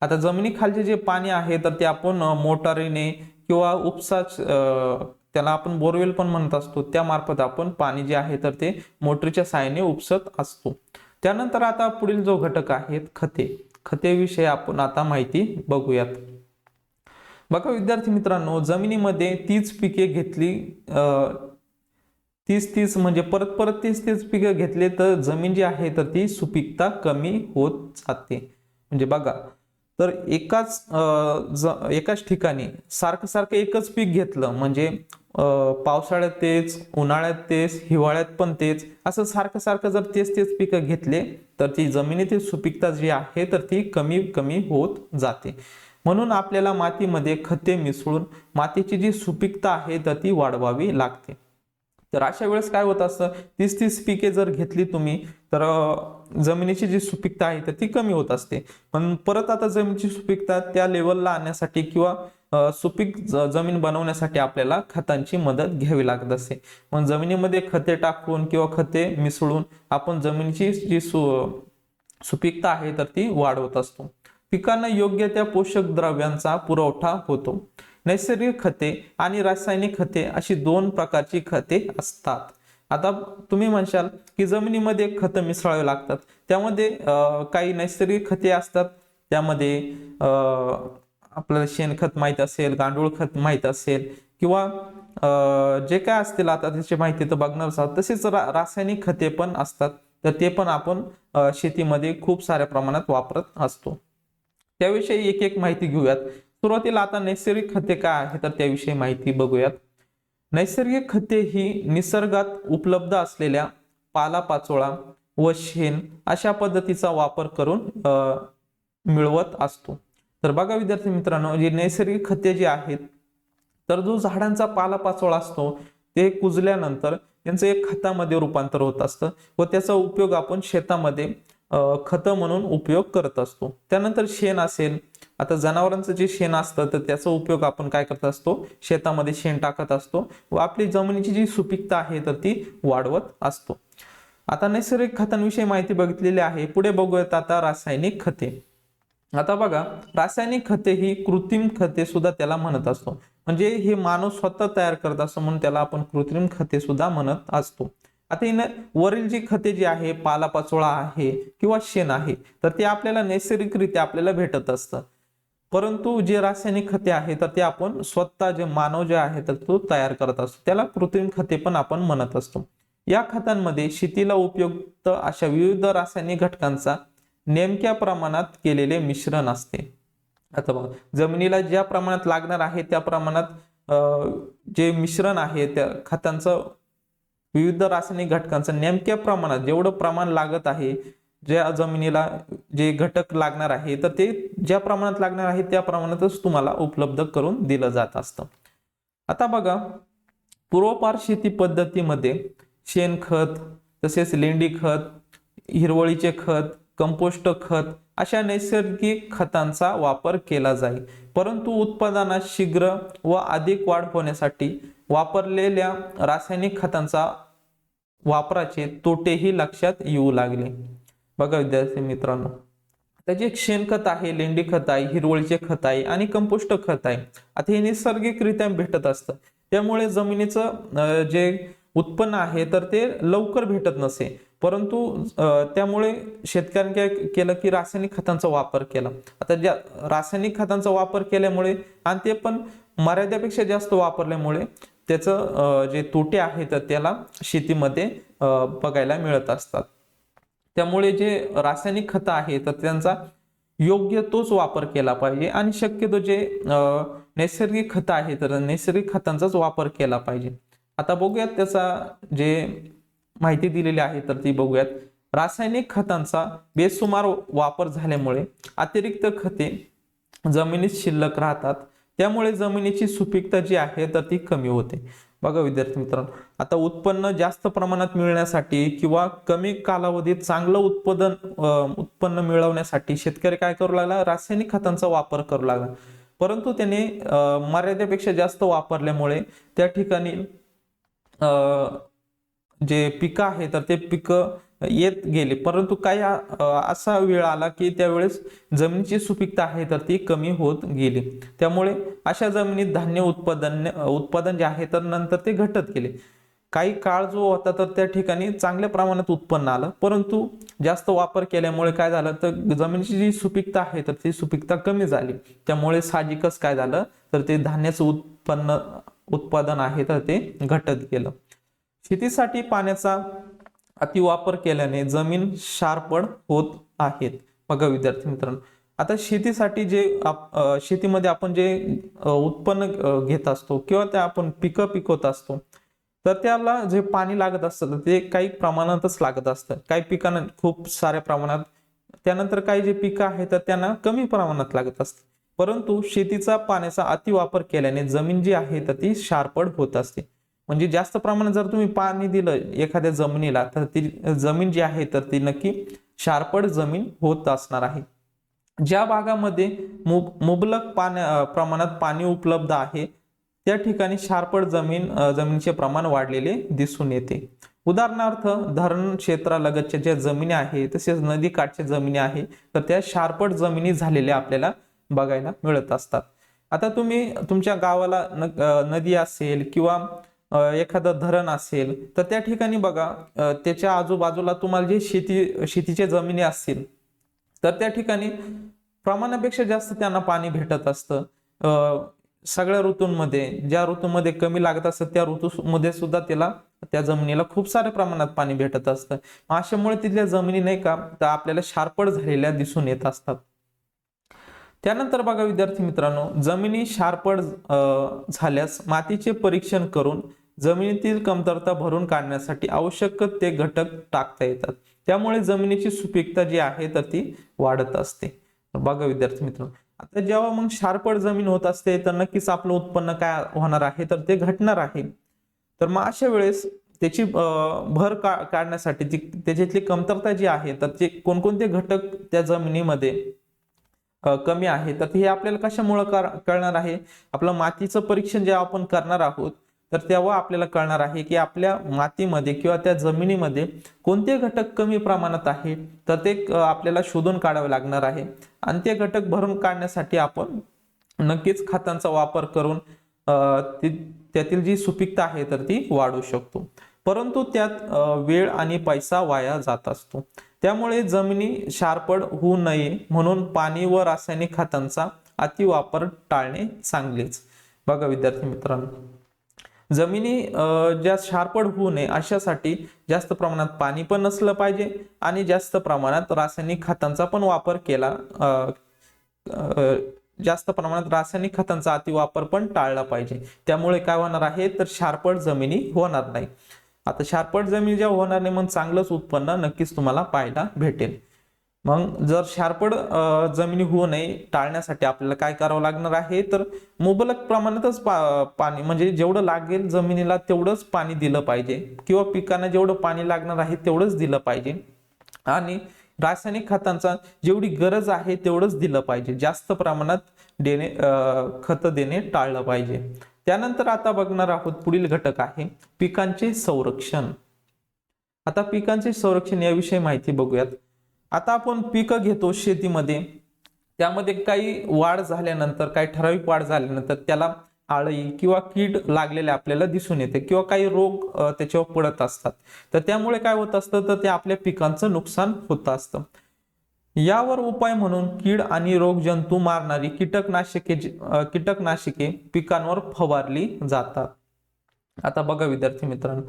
आता जमिनीखालचे जे पाणी आहे तर ते आपण मोटारीने किंवा त्याला आपण बोरवेल पण म्हणत असतो, त्या मार्फत आपण पाणी जे आहे तर ते मोटरीच्या साहाय्याने उपसत असतो. त्यानंतर आता पुढील जो घटक आहे खतेविषयी आपण आता माहिती बघूयात. बघा विद्यार्थी मित्रांनो, जमिनीमध्ये 30 पिके घेतली, 30 म्हणजे परत 30 पिके घेतले तर जमीन जी आहे तर ती सुपीकता कमी होत जाते. म्हणजे बघा, तर एकाच ठिकाणी सारखं एकच पीक घेतलं म्हणजे पावसाळ्यात तेच, उन्हाळ्यात तेच, हिवाळ्यात पण तेच, असं सारखं जर तेच पिकं घेतले तर ती जमिनीतील सुपीकता जी आहे तर ती कमी होत जाते. म्हणून आपल्याला मातीमध्ये खते मिसळून मातीची जी सुपीकता आहे तर ती वाढवावी लागते. तर अशा वेळेस काय होत असतं, 30-30 पिके जर घेतली तुम्ही तर जमिनीची जी सुपीकता आहे तर ती कमी होत असते. पण परत आता जमिनीची सुपीकता त्या लेवलला आणण्यासाठी किंवा सुपीक जमीन बनवण्यासाठी आपल्याला खतांची मदत घ्यावी लागत असते. मग जमिनीमध्ये खते टाकून किंवा खते मिसळून आपण जमिनीची जी सुपीकता आहे तर ती वाढवत असतो. पिकांना योग्य त्या पोषक द्रव्यांचा पुरवठा होतो. नैसर्गिक खते आणि रासायनिक खते अशी दोन प्रकारची खते असतात. आता तुम्ही म्हणशाल की जमिनीमध्ये खतं मिसळावे लागतात, त्यामध्ये काही नैसर्गिक खते असतात, त्यामध्ये आपल्याला शेणखत माहित असेल, गांडूळ खत माहित असेल किंवा जे काय असतील आता त्याची माहिती तर बघणारच आहोत. तसेच रासायनिक खते पण असतात, तर ते पण आपण शेतीमध्ये खूप साऱ्या प्रमाणात वापरत असतो. त्याविषयी एक एक माहिती घेऊयात. सुरुवातीला आता नैसर्गिक खते काय आहे तर त्याविषयी माहिती बघूयात. नैसर्गिक खते ही निसर्गात उपलब्ध असलेल्या पालापाचोळा व शेण अशा पद्धतीचा वापर करून मिळवत असतो. तर बघा विद्यार्थी मित्रांनो, जी नैसर्गिक खते जी आहेत तर जो झाडांचा पालापाचोळा असतो ते कुजल्यानंतर त्यांचं एक खतामध्ये रूपांतर होत असतं व त्याचा उपयोग आपण शेतामध्ये खत म्हणून उपयोग करत असतो. त्यानंतर शेण असेल, आता जनावरांचं जे शेण असतं तर त्याचा उपयोग आपण काय करत असतो, शेतामध्ये शेण टाकत असतो व आपली जमिनीची जी सुपीकता आहे तर ती वाढवत असतो. आता नैसर्गिक खतांविषयी माहिती बघितलेली आहे. पुढे बघूयात आता रासायनिक खते. आता बघा, रासायनिक खते ही कृत्रिम खते सुद्धा त्याला म्हणत असतो. म्हणजे हे मानव स्वतः तयार करत असतो म्हणून त्याला आपण कृत्रिम खते सुद्धा म्हणत असतो. आता वरील जी खते जी आहे, पालापाचोळा आहे किंवा शेण आहे तर ते आपल्याला नैसर्गिकरित्या आपल्याला भेटत असतं. परंतु जे रासायनिक खते आहे तर ते आपण स्वतः, जे मानव जे आहे तर तो तयार करत असतो, त्याला कृत्रिम खते पण आपण म्हणत असतो. या खतांमध्ये शेतीला उपयुक्त अशा विविध रासायनिक घटकांचा नेमक्या प्रमाणात केलेले मिश्रण असते. आता बघा, जमिनीला ज्या प्रमाणात लागणार आहे त्या प्रमाणात जे मिश्रण आहे त्या खतांचं, विविध रासायनिक घटकांचं नेमक्या प्रमाणात जेवढं प्रमाण लागत आहे, ज्या जमिनीला जे घटक लागणार आहे तर ते ज्या प्रमाणात लागणार आहे त्या प्रमाणातच तुम्हाला उपलब्ध करून दिलं जात असतं. आता बघा, पूर्वपार शेती पद्धतीमध्ये शेणखत, तसेच लेंडी खत, हिरवळीचे खत, कंपोस्ट खत अशा नैसर्गिक खतांचा वापर केला जाईल. परंतु उत्पादनात शीघ्र व अधिक वाढ होण्यासाठी वापरलेल्या रासायनिक खतांचा वापराचे तोटेही लक्षात येऊ लागले. बघा विद्यार्थी मित्रांनो, त्याचे शेणखत आहे, लेंडी खत आहे, हिरवळीचे खत आहे आणि कंपोस्ट खत आहे. आता हे नैसर्गिकरित्या भेटत असतं, त्यामुळे जमिनीचं जे उत्पन्न आहे तर ते लवकर भेटत नसे. परंतु त्यामुळे शेतकऱ्यांनी काय केलं की रासायनिक खतांचा वापर केला. आता ज्या रासायनिक खतांचा वापर केल्यामुळे आणि ते पण मर्यादेपेक्षा जास्त वापरल्यामुळे त्याचं जे तोटे आहेत तर त्याला शेतीमध्ये बघायला मिळत असतात. त्यामुळे जे रासायनिक खत आहे तर त्यांचा योग्य तोच वापर केला पाहिजे आणि शक्यतो जे नैसर्गिक खत आहे तर नैसर्गिक खतांचाच वापर केला पाहिजे. आता बघूयात त्याचा जे माहिती दिलेली आहे तर ती बघूयात. रासायनिक खतांचा बेसुमार वापर झाल्यामुळे अतिरिक्त खते जमिनीत शिल्लक राहतात, त्यामुळे जमिनीची सुपीकता जी आहे तर ती कमी होते. बघा विद्यार्थी मित्रांनो, आता उत्पन्न जास्त प्रमाणात मिळण्यासाठी किंवा कमी कालावधीत चांगलं उत्पन्न मिळवण्यासाठी शेतकरी काय करू लागला, रासायनिक खतांचा वापर करू लागला. परंतु त्याने मर्यादेपेक्षा जास्त वापरल्यामुळे त्या ठिकाणी जे पिकं आहे तर ते पिकं येत गेले. परंतु काही असा वेळ आला की त्यावेळेस जमिनीची सुपीकता आहे तर ती कमी होत गेली. त्यामुळे अशा जमिनीत धान्य उत्पादन जे आहे तर नंतर ते घटत गेले. काही काळ जो होता तर त्या ठिकाणी चांगल्या प्रमाणात उत्पन्न आलं, परंतु जास्त वापर केल्यामुळे काय झालं तर जमिनीची जी सुपीकता आहे तर ती सुपीकता कमी झाली. त्यामुळे साहजिकच काय झालं तर ते धान्याचं उत्पादन आहे तर ते घटत गेलं. शेतीसाठी पाण्याचा अतिवापर केल्याने जमीन शारपड होत आहेत. बघा विद्यार्थी मित्रांनो, आता शेतीसाठी जे शेतीमध्ये आपण जे उत्पन्न घेत असतो किंवा ते आपण पिकं पिकवत असतो तर त्याला जे पाणी लागत असतं ते काही प्रमाणातच लागत असतं. काही पिकांना खूप साऱ्या प्रमाणात, त्यानंतर काही जे पिकं आहेत तर त्यांना कमी प्रमाणात लागत असते. परंतु शेतीचा पाण्याचा अतिवापर केल्याने जमीन जी आहे तर ती शारपड होत असते. म्हणजे जास्त प्रमाणात जर तुम्ही पाणी दिलं एखाद्या जमिनीला तर ती जमीन जी आहे तर ती नक्की शारपड जमीन होत असणार आहे. ज्या भागामध्ये मुबलक प्रमाणात पाणी उपलब्ध आहे त्या ठिकाणी शारपड जमिनीचे प्रमाण वाढलेले दिसून येते. उदाहरणार्थ धरण क्षेत्रालगतच्या ज्या जमिनी आहे तसेच नदी काठच्या जमिनी आहे तर त्या शारपड जमिनी झालेल्या आपल्याला बघायला मिळत असतात. आता तुम्ही तुमच्या गावाला नदी असेल किंवा एखादं धरण असेल तर त्या ठिकाणी बघा त्याच्या आजूबाजूला तुम्हाला जे शेतीच्या जमिनी असतील तर त्या ठिकाणी प्रमाणापेक्षा जास्त त्यांना पाणी भेटत असतं. सगळ्या ऋतूंमध्ये ज्या ऋतूमध्ये कमी लागत असतं त्या ऋतूमध्ये सुद्धा त्या जमिनीला खूप साऱ्या प्रमाणात पाणी भेटत असतं. अशामुळे तिथल्या जमिनी नाही का तर आपल्याला शारपड झालेल्या दिसून येत असतात. त्यानंतर बघा विद्यार्थी मित्रांनो, जमिनी शारपड झाल्यास मातीचे परीक्षण करून जमिनीतील कमतरता भरून काढण्यासाठी आवश्यक ते घटक टाकता येतात. त्यामुळे जमिनीची सुपीकता जी आहे तर ती वाढत असते. बघा विद्यार्थी मित्रांनो, आता जेव्हा मग शारपड जमीन होत असते तर नक्कीच आपलं उत्पन्न काय होणार आहे तर ते घटणार आहे. तर मग अशा वेळेस त्याची भर काढण्यासाठी त्याच्यातली कमतरता जी आहे तर ते कोणकोणते घटक त्या जमिनीमध्ये कमी आहे तर हे आपल्याला कशामुळे कळणार आहे. आपलं मातीचं परीक्षण जेव्हा आपण करणार आहोत तर तेव्हा आपल्याला कळणार आहे की आपल्या मातीमध्ये किंवा त्या जमिनीमध्ये कोणते घटक कमी प्रमाणात आहे तर ते आपल्याला शोधून काढावे लागणार आहे. आणि ते घटक भरून काढण्यासाठी आपण नक्कीच खतांचा वापर करून त्यातील जी सुपीकता आहे तर ती वाढवू शकतो. परंतु त्यात वेळ आणि पैसा वाया जात असतो. त्यामुळे जमिनी शारपड होऊ नये म्हणून पाणी व रासायनिक खतांचा अतिवापर टाळणे चांगलेच. बघा विद्यार्थी मित्रांनो, जमिनी ज्या शारपड होऊ नये अशासाठी जास्त प्रमाणात पाणी पण नसलं पाहिजे आणि जास्त प्रमाणात रासायनिक खतांचा पण वापर केला जास्त प्रमाणात रासायनिक खतांचा अतिवापर पण टाळला पाहिजे. त्यामुळे काय होणार आहे तर शारपड जमिनी होणार नाही. आता शारपड जमीन जेव्हा होणार नाही मग चांगलंच उत्पन्न नक्कीच तुम्हाला पाहायला भेटेल. मग जर शारपड जमिनी होऊ नये टाळण्यासाठी आपल्याला काय करावं लागणार आहे तर मुबलक प्रमाणातच पाणी म्हणजे जेवढं लागेल जमिनीला तेवढंच पाणी दिलं पाहिजे किंवा पिकांना जेवढं पाणी लागणार आहे तेवढंच दिलं पाहिजे. आणि रासायनिक खतांचा जेवढी गरज आहे तेवढंच दिलं पाहिजे. जास्त प्रमाणात खत देणे टाळलं पाहिजे. त्यानंतर आता बघणार आहोत पुढील घटक आहे पिकांचे संरक्षण. आता पिकांचे संरक्षण याविषयी माहिती बघूयात. आता आपण पिकं घेतो शेतीमध्ये, त्यामध्ये काही वाढ झाल्यानंतर काही ठराविक वाढ झाल्यानंतर त्याला आळी किंवा कीड लागलेले आपल्याला दिसून येते किंवा काही रोग त्याच्यावर पडत असतात. तर त्यामुळे काय होत असतं तर ते आपल्या पिकांचं नुकसान होत असतं. यावर उपाय म्हणून कीड आणि रोग जंतू मारणारी कीटकनाशके पिकांवर फवारली जातात. आता बघा विद्यार्थी मित्रांनो,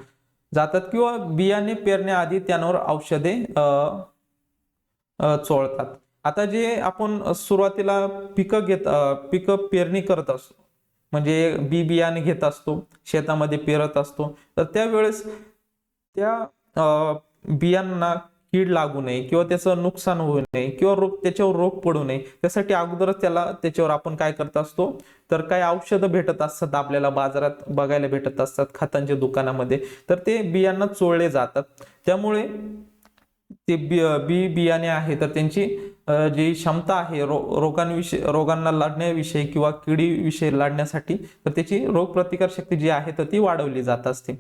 जातात किंवा बियाणे पेरण्याआधी त्यांवर औषधे चोळतात. आता जे आपण सुरुवातीला पिकं पेरणी करत असतो म्हणजे बियाणे घेत असतो शेतामध्ये पेरत असतो तर त्यावेळेस त्या बियांना कीड लागू नये किंवा त्याचं नुकसान होऊ नये किंवा त्याच्यावर रोग पडू नये त्यासाठी अगोदरच त्याच्यावर आपण काय करत असतो तर काही औषधं भेटत असतात आपल्याला बाजारात बघायला भेटत असतात खतांच्या दुकानामध्ये. तर ते बियांना चोळले जातात. त्यामुळे ते बियाणे आहे तर त्यांची जी क्षमता आहे रोगांना लढण्याविषयी किंवा किडीविषयी लढण्यासाठी तर त्याची रोगप्रतिकार शक्ती जी आहे तर ती वाढवली जात असते.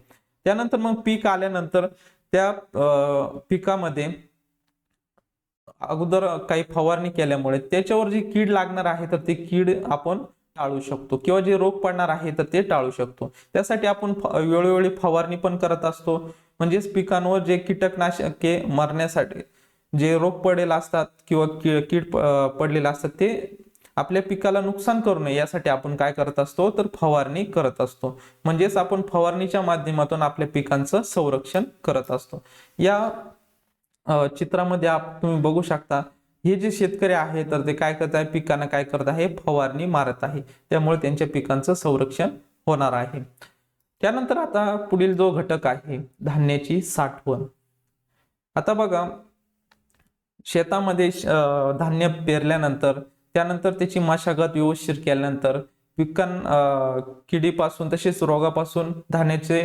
त्यानंतर मग पीक आल्यानंतर त्या पिकामध्ये अगोदर काही फवारणी केल्यामुळे त्याच्यावर जी कीड लागणार आहे तर ती कीड आपण टाळू शकतो किंवा जे रोग पडणार आहे तर ते टाळू शकतो. त्यासाठी आपण वेळोवेळी फवारणी पण करत असतो. म्हणजेच पिकांवर जे कीटकनाशके मारण्यासाठी जे रोग पडेल असतात किंवा कीड पडलेले असतात ते आपल्या पिकाला नुकसान करू नये यासाठी आपण काय करत असतो तर फवारणी करत असतो. म्हणजेच आपण फवारणीच्या माध्यमातून आपल्या पिकांचं संरक्षण करत असतो. या चित्रामध्ये तुम्ही बघू शकता हे जे शेतकरी आहे तर ते काय करत आहे पिकांना काय करत आहे फवारणी मारत आहे. त्यामुळे त्यांच्या पिकांचं संरक्षण होणार आहे. त्यानंतर आता पुढील जो घटक आहे धान्याची साठवण. आता बघा शेतामध्ये धान्य पेरल्यानंतर त्यानंतर त्याची मशागत व्यवस्थित केल्यानंतर किडीपासून तसेच रोगापासून धान्याचे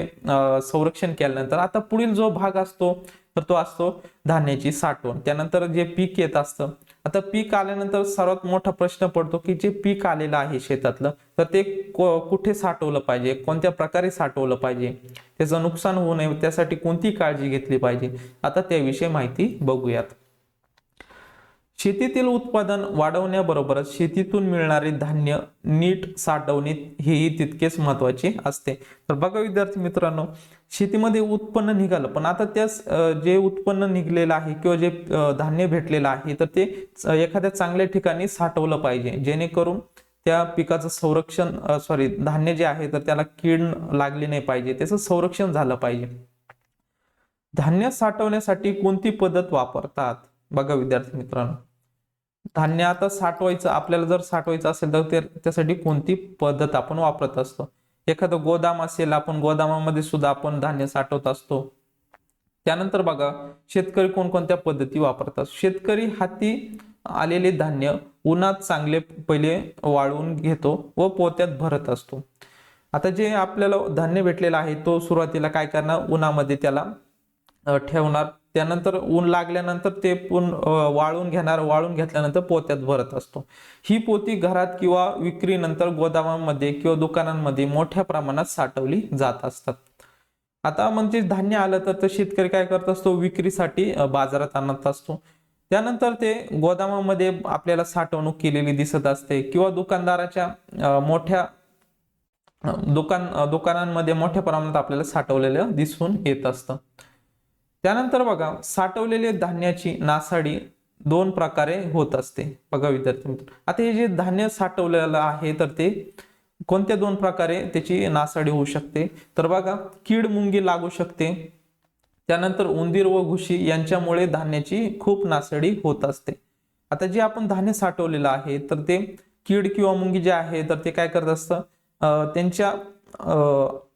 संरक्षण केल्यानंतर आता पुढील जो भाग असतो तर तो असतो धान्याची साठवण. त्यानंतर जे पीक येत असतं, आता पीक आल्यानंतर सर्वात मोठा प्रश्न पडतो की जे पीक आलेलं आहे शेतातलं तर ते कुठे साठवलं पाहिजे, कोणत्या प्रकारे साठवलं पाहिजे, त्याचं नुकसान होऊ नये त्यासाठी कोणती काळजी घेतली पाहिजे. आता त्याविषयी माहिती बघूयात. शेतीतील उत्पादन वाढवण्याबरोबरच शेतीतून मिळणारे धान्य नीट साठवणे हेही तितकेच महत्वाचे असते. तर बघा विद्यार्थी मित्रांनो, शेतीमध्ये उत्पन्न निघालं पण आता त्यास जे उत्पन्न निघलेलं आहे किंवा जे धान्य भेटलेलं आहे तर ते एखाद्या चांगल्या ठिकाणी साठवलं पाहिजे, जेणेकरून त्या पिकाचं संरक्षण धान्य जे आहे तर त्याला कीड लागली नाही पाहिजे, त्याचं संरक्षण झालं पाहिजे. धान्य साठवण्यासाठी कोणती पद्धत वापरतात? बघा विद्यार्थी मित्रांनो, धान्य आता साठवायचं आपल्याला जर साठवायचं असेल तर त्यासाठी कोणती पद्धत आपण वापरत असतो. एखादं गोदाम असेल, आपण गोदामामध्ये सुद्धा आपण धान्य साठवत असतो. त्यानंतर बघा शेतकरी कोणकोणत्या पद्धती वापरतात. शेतकरी हाती आलेले धान्य उन्हात चांगले पहिले वाळवून घेतो व पोत्यात भरत असतो. आता जे आपल्याला धान्य भेटलेलं आहे तो सुरुवातीला काय करणार, उन्हामध्ये त्याला ठेवणार, त्यानंतर ऊन लागल्यानंतर ते वाळून घेणार, वाळून घेतल्यानंतर पोत्यात भरत असतो. ही पोती घरात किंवा विक्रीनंतर गोदामांमध्ये किंवा दुकानांमध्ये मोठ्या प्रमाणात साठवली जात असतात. आता म्हणजे धान्य आलं तर शेतकरी काय करत असतो, विक्रीसाठी बाजारात आणत असतो. त्यानंतर ते गोदामामध्ये आपल्याला साठवणूक केलेली दिसत असते किंवा दुकानदाराच्या मोठ्या दुकानांमध्ये मोठ्या प्रमाणात आपल्याला साठवलेलं दिसून येत असतं. त्यानंतर बघा साठवलेले धान्याची नासाडी दोन प्रकारे होत असते. बघा विद्यार्थी मित्र, आता हे जे धान्य साठवलेलं आहे तर ते कोणत्या दोन प्रकारे त्याची नासाडी होऊ शकते, तर बघा कीड मुंगी लागू शकते, त्यानंतर उंदीर व घुशी यांच्यामुळे धान्याची खूप नासाडी होत असते. आता जे आपण धान्य साठवलेलं आहे तर ते कीड किंवा मुंगी जे आहे तर ते काय करत असतं, त्यांच्या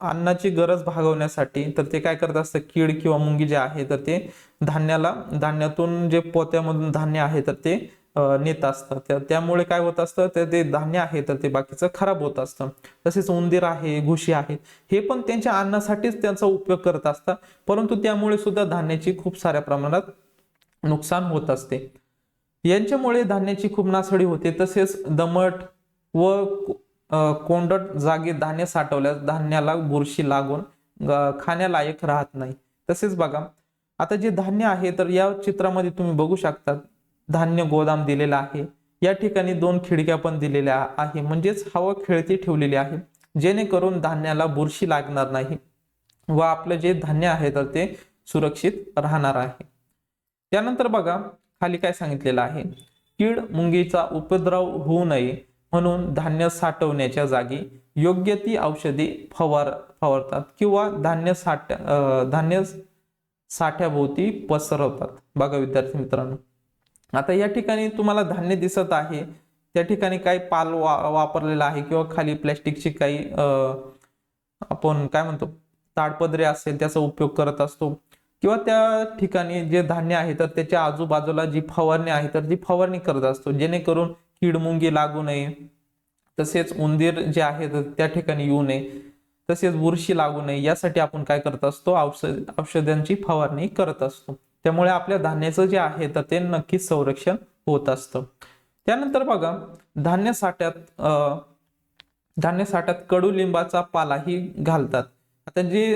अन्नाची गरज भागवण्यासाठी तर ते काय करत असतं, कीड किंवा मुंगी जे आहे तर ते धान्यातून जे पोत्यामधून धान्य आहे तर ते नेत असतात. त्यामुळे काय होत असतं, ते धान्य आहे तर ते बाकीचं खराब होत असतं. तसेच उंदीर आहे, घुशी आहे, हे पण त्यांच्या अन्नासाठीच त्यांचा उपयोग करत असतात, परंतु त्यामुळे सुद्धा धान्याची खूप साऱ्या प्रमाणात नुकसान होत असते. यांच्यामुळे धान्याची खूप नासाडी होते. तसेच दमट व कोंडट जागी धान्य साठवल्यास धान्याला बुरशी लागून खाण्यालायक राहत नाही. तसेच बघा आता जे धान्य आहे तर या चित्रामध्ये तुम्ही बघू शकता धान्य गोदाम दिलेला आहे. या ठिकाणी दोन खिडक्या पण दिलेल्या आहे, म्हणजेच हवा खेळती ठेवलेली आहे, जेणेकरून धान्याला बुरशी लागणार नाही व आपलं जे धान्य आहे तर ते सुरक्षित राहणार आहे. त्यानंतर बघा खाली काय सांगितलेलं आहे, कीड मुंगीचा उपद्रव होऊ नये म्हणून धान्य साठवण्याच्या जागी योग्य ती औषधी फवारतात किंवा धान्य साठ्याभोवती पसरवतात. बघा विद्यार्थी मित्रांनो, आता या ठिकाणी तुम्हाला धान्य दिसत आहे, त्या ठिकाणी काही पाल वापरलेला आहे किंवा खाली प्लॅस्टिकची काही आपण काय म्हणतो ताडपदरे असेल त्याचा उपयोग करत असतो, किंवा त्या ठिकाणी जे धान्य आहे तर त्याच्या आजूबाजूला जी फवारणी आहे तर ती फवारणी करत असतो, जेणेकरून कीड मुंगी लागू नये, तसेच उंदीर जे आहे तर त्या ठिकाणी येऊ नये, तसेच बुरशी लागू नये यासाठी आपण काय करत असतो, औषधांची फवारणी करत असतो. त्यामुळे आपल्या धान्याचं जे आहे तर ते नक्कीच संरक्षण होत असतं. त्यानंतर बघा धान्य साठ्यात कडुलिंबाचा पालाही घालतात. आता जी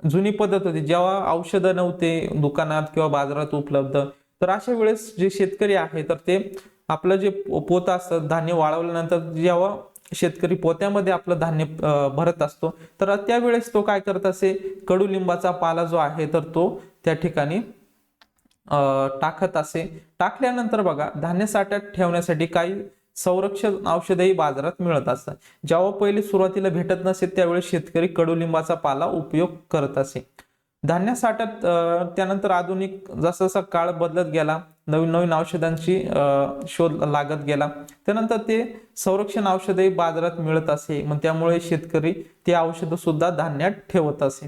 जुनी पद्धत होती, जेव्हा औषधं नव्हते दुकानात किंवा बाजारात उपलब्ध, तर अशा वेळेस जे शेतकरी आहे तर ते आपलं जे पोतं असतं धान्य वाळवल्यानंतर जेव्हा शेतकरी पोत्यामध्ये आपलं धान्य भरत असतो तर त्यावेळेस तो काय करत असे, कडुलिंबाचा पाला जो आहे तर तो त्या ठिकाणी टाकत असे. टाकल्यानंतर बघा धान्य साठ्यात ठेवण्यासाठी काही संरक्षण औषधही बाजारात मिळत असतात. जेव्हा पहिले सुरुवातीला भेटत नसेल त्यावेळेस शेतकरी कडुलिंबाचा पाला उपयोग करत असे. धान्य साठ्यात त्यानंतर आधुनिक जसा जसा काळ बदलत गेला, नवीन नवीन औषधांची शोध लागत गेला, त्यानंतर ते संरक्षण औषधही बाजारात मिळत असे, मग त्यामुळे शेतकरी ते औषध सुद्धा धान्यात ठेवत असे.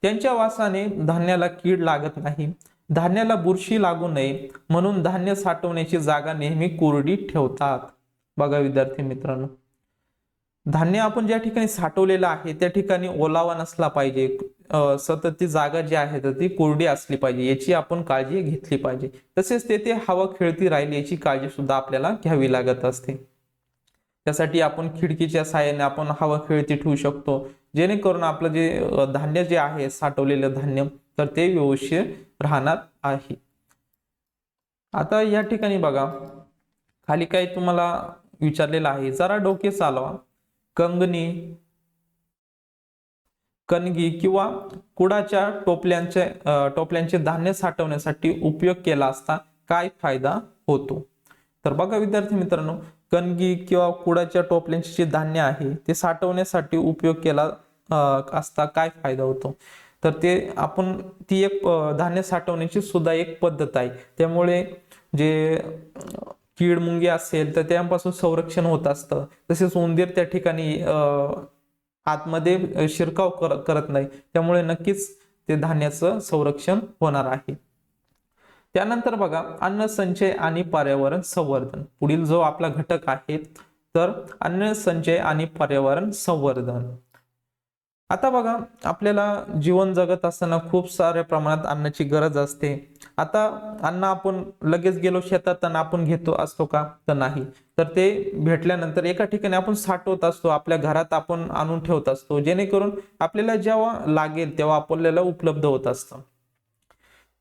त्यांच्या वासाने धान्याला कीड लागत नाही, धान्याला बुरशी लागू नये म्हणून धान्य साठवण्याची जागा नेहमी कोरडी ठेवतात. बघा विद्यार्थी मित्रांनो, धान्य आपण ज्या ठिकाणी साठवलेलं आहे त्या ठिकाणी ओलावा नसला पाहिजे, सतत ती जागा जी आहे तर ती कोरडी असली पाहिजे, याची आपण काळजी घेतली पाहिजे. तसेच तेथे हवा खेळती राहील याची काळजी सुद्धा आपल्याला घ्यावी लागत असते. त्यासाठी आपण खिडकीच्या साहाय्याने आपण हवा खेळती ठेवू शकतो, जेणेकरून आपलं जे धान्य जे आहे साठवलेलं धान्य तर ते व्यवस्थित राहणार आहे. आता या ठिकाणी बघा, खाली काही तुम्हाला विचारलेलं आहे, जरा डोके चालवा. कंगणी, कणगी किंवा कुडाच्या टोपल्यांचे धान्य साठवण्यासाठी उपयोग केला असता काय फायदा होतो? तर बघा विद्यार्थी मित्रांनो, कणगी किंवा कुडाच्या टोपल्यांचे जे धान्य आहे ते साठवण्यासाठी उपयोग केला असता काय फायदा होतो? तर ते आपण ती एक धान्य साठवण्याची सुद्धा एक पद्धत आहे. त्यामुळे जे कीड मुंगी असेल तर त्यापासून संरक्षण होत असतं. तसेच उंदीर त्या ठिकाणी आतमध्ये शिरकाव करत नाही, त्यामुळे नक्कीच ते धान्याचं संरक्षण होणार आहे. त्यानंतर बघा, अन्न संचय आणि पर्यावरण संवर्धन, पुढील जो आपला घटक आहे तर अन्न संचय आणि पर्यावरण संवर्धन. आता बघा, आपल्याला जीवन जगत असताना खूप साऱ्या प्रमाणात अन्नाची गरज असते. आता अन्न आपण लगेच गेलो शेतात आणि आपण घेतो असतो का? तर नाही. तर ते भेटल्यानंतर एका ठिकाणी आपण साठवत असतो, आपल्या घरात आपण आणून ठेवत असतो, जेणेकरून आपल्याला जेव्हा लागेल तेव्हा आपल्याला उपलब्ध होत असतं.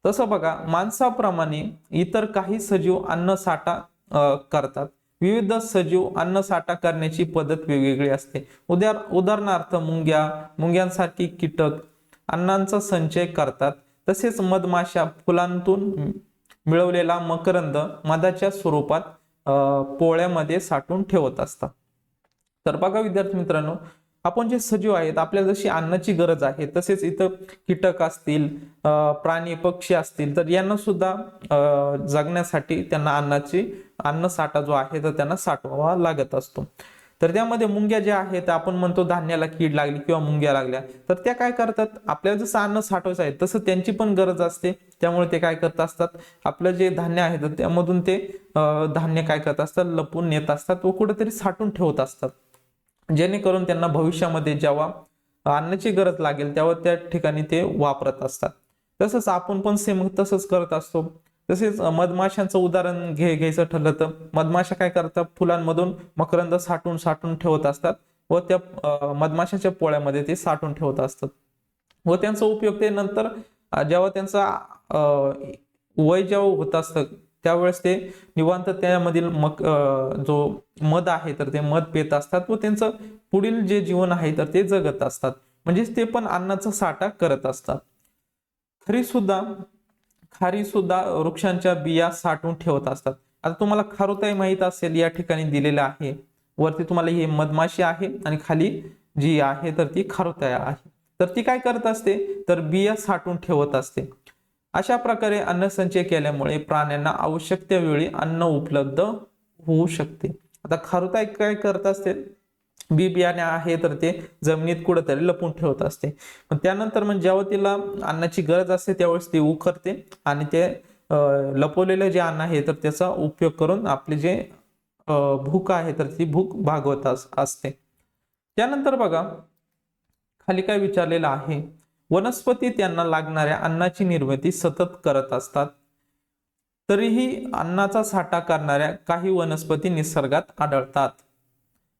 तसं बघा, माणसाप्रमाणे इतर काही सजीव अन्न साठा करतात. विविध सजीव अन्न साठा करण्याची पद्धत वेगवेगळी असते. उदाहरणार्थ मुंग्यांसारखी कीटक अन्नाचा संचय करतात. तसेच मधमाशा फुलांतून मिळवलेला मकरंद मधाच्या स्वरूपात पोळ्यामध्ये साठवून ठेवत असतात. तर बघा विद्यार्थी मित्रांनो, आपण जे सजीव आहेत, आपल्याला जशी अन्नाची गरज आहे तसेच इथं कीटक असतील, प्राणी पक्षी असतील, तर यांना सुद्धा जगण्यासाठी त्यांना अन्न साठा जो आहे तर त्यांना साठवावा लागत असतो. तर त्यामध्ये मुंग्या ज्या आहेत, आपण म्हणतो धान्याला कीड लागली किंवा मुंग्या लागल्या, तर त्या काय करतात, आपल्याला जसं अन्न साठवायचं आहे तसं त्यांची पण गरज असते. त्यामुळे ते काय करत असतात, आपलं जे धान्य आहे तर त्यामधून ते धान्य काय करत असतात, लपून नेत असतात व कुठेतरी साठवून ठेवत असतात, जेणेकरून त्यांना भविष्यामध्ये जेव्हा अन्नाची गरज लागेल तेव्हा त्या ठिकाणी ते वापरत असतात. तसंच आपण पण सेम तसंच करत असतो. तसेच मधमाशांचं उदाहरण घ्यायचं ठरलं तर मधमाशा काय करतात, फुलांमधून मकरंद साठवून ठेवत असतात व त्या मधमाशांच्या पोळ्यामध्ये ते साठवून ठेवत असतात व त्यांचा उपयोग ते नंतर जेव्हा त्यांचा वय जेव्हा होत असतं त्यावेळेस ते निवांत त्यामधील जो मध आहे तर ते मध पेत असतात व त्यांचं पुढील जे जीवन आहे तर ते जगत असतात. म्हणजेच ते पण अन्नाचा साठा करत असतात. खारी सुद्धा वृक्षांच्या बिया साठवून ठेवत असतात. आता तुम्हाला खारुताई माहित असेल, या ठिकाणी दिलेलं आहे. वरती तुम्हाला ही मधमाशी आहे आणि खाली जी आहे तर ती खारुताई आहे. तर ती काय करत असते, तर बिया साठवून ठेवत असते. अशा प्रकारे अन्न संचय केल्यामुळे प्राण्यांना आवश्यक त्या वेळी अन्न उपलब्ध होऊ शकते. आता खारुताई काय करत असते, बी बियाणे आहे तर ते जमिनीत कुठेतरी लपून ठेवत असते. पण त्यानंतर म्हणजे जेव्हा तिला अन्नाची गरज असते त्यावेळेस ती उखरते आणि ते लपवलेलं जे अन्न आहे तर त्याचा उपयोग करून आपली जे भूक आहे तर ती भूक भागवत असते. त्यानंतर बघा, खाली काय विचारलेलं आहे, वनस्पती त्यांना लागणाऱ्या अन्नाची निर्मिती सतत करत असतात, तरीही अन्नाचा साठा करणाऱ्या काही वनस्पती निसर्गात आढळतात.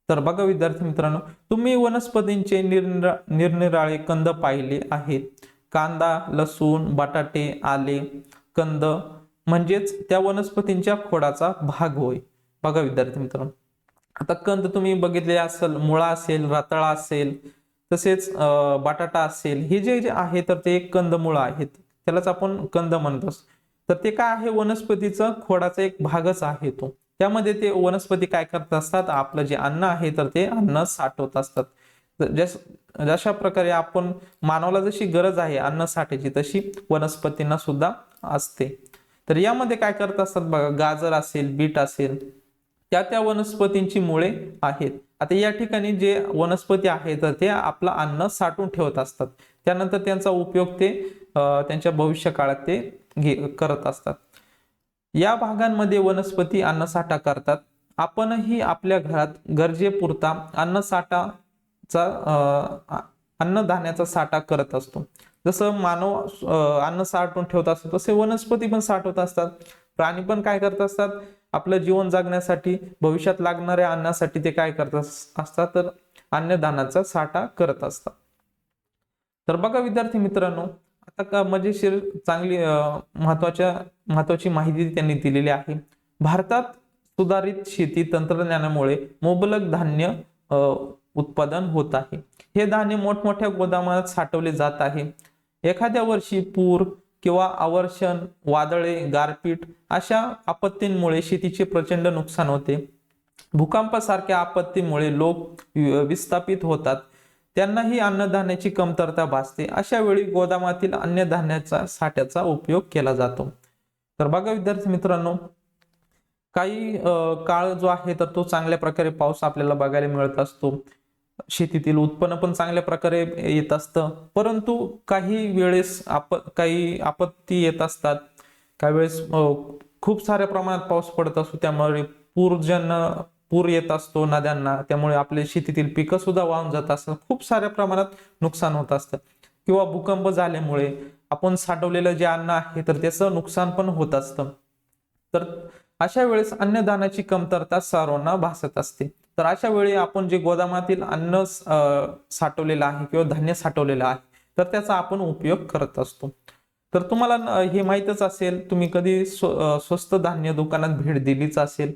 तर बघा विद्यार्थी मित्रांनो, तुम्ही वनस्पतींचे निरनिराळे कंद पाहिले आहेत. कांदा, लसूण, बटाटे, आले, कंद म्हणजेच त्या वनस्पतींच्या खोडाचा भाग होय. बघा विद्यार्थी मित्रांनो, आता कंद तुम्ही बघितले असेल, मुळा असेल, रताळा असेल, तसेच बटाटा असेल, हे जे आहे तर ते एक कंदमुळ आहेत, त्यालाच आपण कंद म्हणतो. तर ते काय आहे, वनस्पतीचा खोडाचा एक भागच आहे तो. त्यामध्ये ते वनस्पती काय करत असतात, आपलं जे अन्न आहे तर ते अन्न साठवत असतात. जशा प्रकारे आपण मानवाला जशी गरज आहे अन्न साठ्याची तशी वनस्पतींना सुद्धा असते. तर यामध्ये काय करत असतात बघा, गाजर असेल, बीट असेल, त्या वनस्पतींची मुळे आहेत. आता या ठिकाणी जे वनस्पती आहे तर ते आपलं अन्न साठवून ठेवत असतात. त्यानंतर त्यांचा उपयोग ते त्यांच्या भविष्य काळात ते करत असतात. या भागांमध्ये वनस्पती अन्नसाठा करतात आपणही आपल्या घरात गरजेपुरता अन्नधान्याचा साठा करत असतो. जसं मानव अन्न साठवून ठेवत असतो तसे वनस्पती पण साठवत असतात, प्राणी पण काय करत असतात, आपलं जीवन जगण्यासाठी भविष्यात लागणाऱ्या अन्नासाठी ते काय करत असतात, तर अन्नधान्याचा साठा करत असतात. तर बघा विद्यार्थी मित्रांनो, आता मजेशीर चांगली महत्वाची माहिती त्यांनी दिलेली आहे. भारतात सुधारित शेती तंत्रज्ञानामुळे मुबलक धान्य उत्पादन होत आहे. हे धान्य मोठमोठ्या गोदामात साठवले जात आहे. एखाद्या वर्षी पूर किंवा अवर्षण, वादळे, गारपीट अशा आपत्तींमुळे शेतीचे प्रचंड नुकसान होते. भूकंपासारख्या आपत्तीमुळे लोक विस्थापित होतात, त्यांनाही अन्नधान्याची कमतरता भासते. अशा वेळी गोदामातील अन्नधान्याचा साठ्याचा उपयोग केला जातो. तर बघा विद्यार्थी मित्रांनो, काही काळ जो आहे तर तो चांगल्या प्रकारे पाऊस आपल्याला बघायला मिळत असतो, शेतीतील उत्पन्न पण चांगल्या प्रकारे येत असतं. परंतु काही वेळेस काही आपत्ती येत असतात, काही वेळेस खूप साऱ्या प्रमाणात पाऊस पडत असतो, त्यामुळे पूर येत असतो नद्यांना, त्यामुळे आपल्या शेतीतील पिकं सुद्धा वाहून जात असतात, खूप साऱ्या प्रमाणात नुकसान होत असतं. किंवा भूकंप झाल्यामुळे आपण साठवलेलं जे अन्न आहे तर त्याचं नुकसान पण होत असतं. तर अशा वेळेस अन्नधान्याची कमतरता सर्वांना भासत असते. तर अशा वेळी आपण जे गोदामातील अन्न साठवलेलं आहे किंवा धान्य साठवलेलं आहे तर त्याचा आपण उपयोग करत असतो. तर तुम्हाला हे माहीतच असेल, तुम्ही कधी स्वस्त धान्य दुकानात भेट दिलीच असेल.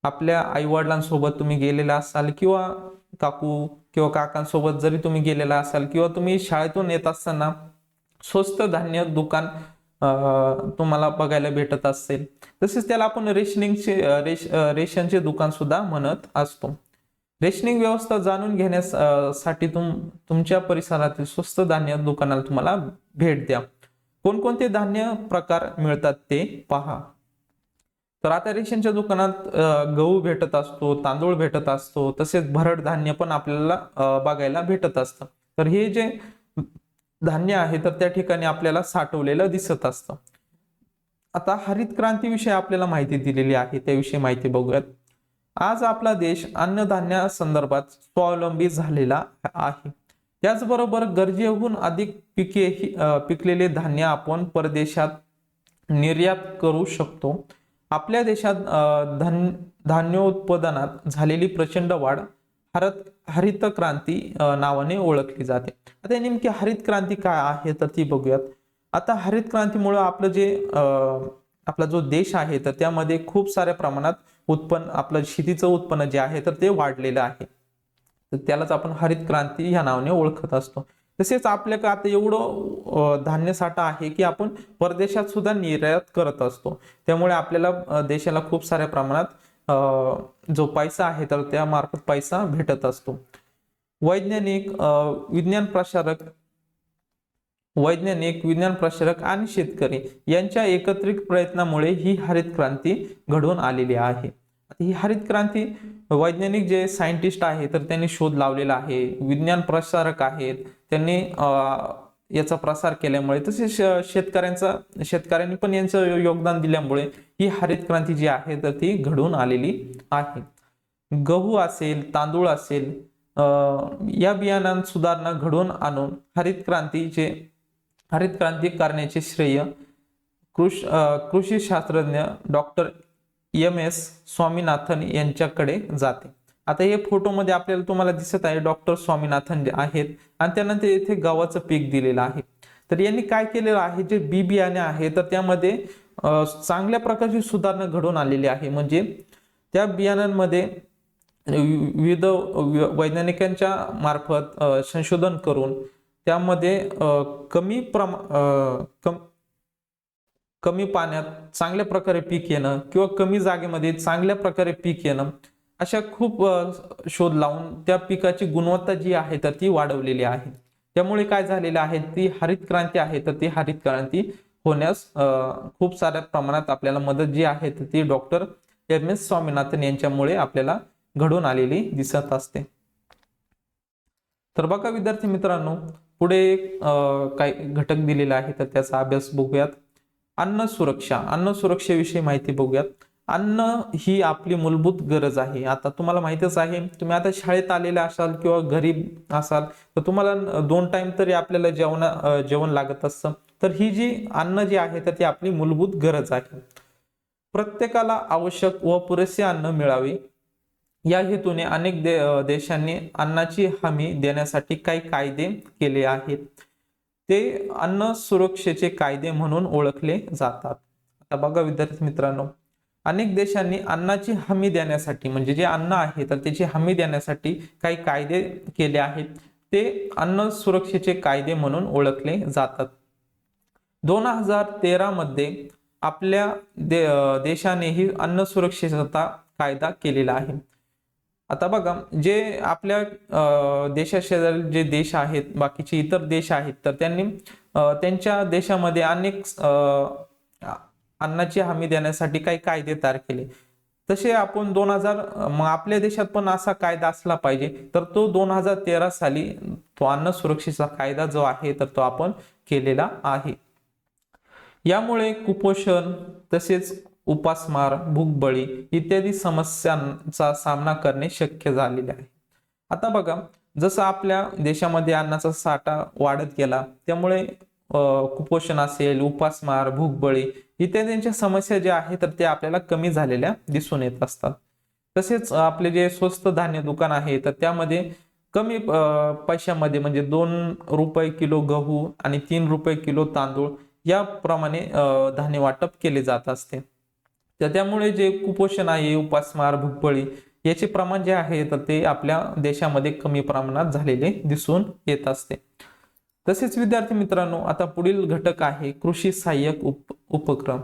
आपल्या आई वडिलांसोबत तुम्ही गेलेला असाल किंवा काकू किंवा काकांसोबत जरी तुम्ही गेलेला असाल किंवा तुम्ही शाळेतून येत असताना स्वस्त धान्य दुकान तुम्हाला बघायला भेटत असेल. तसेच त्याला आपण रेशनचे दुकान सुद्धा म्हणत असतो. रेशनिंग व्यवस्था जाणून घेण्यासाठी तुमच्या परिसरातील स्वस्त धान्य दुकानाला तुम्हाला भेट द्या. कोणकोणते धान्य प्रकार मिळतात ते पहा. तर आता रेशनच्या दुकानात गहू भेटत असतो, तांदूळ भेटत असतो, तसेच भरड धान्य पण आपल्याला बघायला भेटत असतं. तर हे जे धान्य आहे तर त्या ठिकाणी आपल्याला साठवलेलं दिसत असतं. आता हरित क्रांतीविषयी आपल्याला माहिती दिलेली आहे, त्याविषयी माहिती बघूयात. आज आपला देश अन्नधान्या संदर्भात स्वावलंबी झालेला आहे. त्याचबरोबर गरजेहून अधिक पिकलेले धान्य आपण परदेशात निर्यात करू शकतो. आपल्या देशात धान्य उत्पादनात झालेली प्रचंड वाढ हरित क्रांती नावाने ओळखली जाते. आता नेमकी हरित क्रांती काय आहे तर ती बघूयात. आता हरित क्रांतीमुळे आपला जो देश आहे तर त्यामध्ये खूप साऱ्या प्रमाणात आपलं शेतीचं उत्पन्न जे आहे तर ते वाढलेलं आहे. तर त्यालाच आपण हरित क्रांती ह्या नावाने ओळखत असतो. तसेच आपल्याकडे आता एवढं धान्य साठा आहे की आपण परदेशात सुद्धा निर्यात करत असतो. त्यामुळे आपल्याला देशाला खूप साऱ्या प्रमाणात जो पैसा आहे तर त्या मार्फत पैसा भेटत असतो. वैज्ञानिक, विज्ञान प्रसारक आणि शेतकरी यांच्या एकत्रित प्रयत्नामुळे ही हरित क्रांती घडून आलेली आहे. ही हरित क्रांती वैज्ञानिक जे सायंटिस्ट आहे तर त्यांनी शोध लावलेला आहे, विज्ञान प्रसारक आहेत, त्यांनी याचा प्रसार केल्यामुळे, तसेच शेतकऱ्यांनी पण यांचं योगदान दिल्यामुळे ही हरित क्रांती जी आहे तर ती घडून आलेली आहे. गहू असेल, तांदूळ असेल, या बियाणांत सुधारणा घडवून आणून हरित क्रांती करण्याचे श्रेय कृषी शास्त्रज्ञ डॉक्टर MS स्वामीनाथन यांच्याकडे जाते. आता हे फोटोमध्ये आपल्याला तुम्हाला दिसत आहे डॉक्टर स्वामीनाथन जे आहेत आणि त्यानंतर इथे गव्हाचं पीक दिलेलं आहे. तर यांनी काय केलेलं आहे, जे बी बियाणे आहे तर त्यामध्ये चांगल्या प्रकारची सुधारणा घडून आलेली आहे. म्हणजे त्या बियाणांमध्ये विविध वैज्ञानिकांच्या मार्फत संशोधन करून त्यामध्ये कमी पाण्यात चांगल्या प्रकारे पीक येणं किंवा कमी जागेमध्ये चांगल्या प्रकारे पीक येणं, अशा खूप शोध लावून त्या पिकाची गुणवत्ता जी आहे तर ती वाढवलेली आहे. त्यामुळे काय झालेलं आहे, ती हरित क्रांती आहे तर ती हरित क्रांती होण्यास खूप साऱ्या प्रमाणात आपल्याला मदत जी आहे तर ती डॉक्टर MS स्वामीनाथन यांच्यामुळे आपल्याला घडून आलेली दिसत असते. तर बघा विद्यार्थी मित्रांनो, पुढे काही घटक दिलेले आहे तर त्याचा अभ्यास बघूयात. अन्न सुरक्षेविषयी माहिती बघूयात. अन्न ही आपली मूलभूत गरज आहे. आता तुम्हाला माहितच आहे, तुम्ही आता शाळेत आलेले असाल किंवा घरी असाल तर तुम्हाला 2 टाइम तरी आपल्याला जेवण लागत असतं. तर ही जी अन्न जी आहे तर ती आपली मूलभूत गरज आहे. प्रत्येकाला आवश्यक व पुरेसे अन्न मिळावे या हेतूने अनेक देशांनी अन्नाची हमी देण्यासाठी काही कायदे केले आहेत. ते अन्न सुरक्षेचे कायदे म्हणून ओळखले जातात. आता बघा विद्यार्थी मित्रांनो, अनेक देशांनी अन्नाची हमी देण्यासाठी म्हणजे जे अन्न आहे तर त्याची हमी देण्यासाठी काही कायदे केले आहेत. ते अन्न सुरक्षेचे कायदे म्हणून ओळखले जातात. 2013 मध्ये आपल्या देशानेही अन्न सुरक्षेचा कायदा केलेला आहे. आता बघा, जे आपल्या देशाशेजारी जे देश आहेत, बाकीचे इतर देश आहेत, तर त्यांनी त्यांच्या देशामध्ये अनेक अन्नाची हमी देण्यासाठी काही कायदे तयार केले. तसे आपण मग आपल्या देशात पण असा कायदा असला पाहिजे. तर तो 2013 साली तो अन्न सुरक्षेचा कायदा जो आहे तर तो आपण केलेला आहे. यामुळे कुपोषण तसेच उपासमार, भूकबळी इत्यादी समस्यांचा सामना करणे शक्य झालेले आहे. आता बघा, जसं आपल्या देशामध्ये अन्नाचा साठा वाढत गेला त्यामुळे कुपोषण असेल, उपासमार, भूकबळी इत्यादींच्या समस्या ज्या आहेत तर त्या आपल्याला कमी झालेल्या दिसून येत असतात. तसेच आपले जे स्वस्त धान्य दुकान आहे तर त्यामध्ये कमी पैशामध्ये म्हणजे 2 रुपये किलो गहू आणि 3 रुपये किलो तांदूळ याप्रमाणे धान्य वाटप केले जात असते. तर त्यामुळे जे कुपोषण आहे, उपासमार, भूकबळी याचे प्रमाण जे आहे तर ते आपल्या देशामध्ये कमी प्रमाणात झालेले दिसून येत असते. तसेच विद्यार्थी मित्रांनो, आता पुढील घटक आहे कृषी सहाय्यक उपक्रम.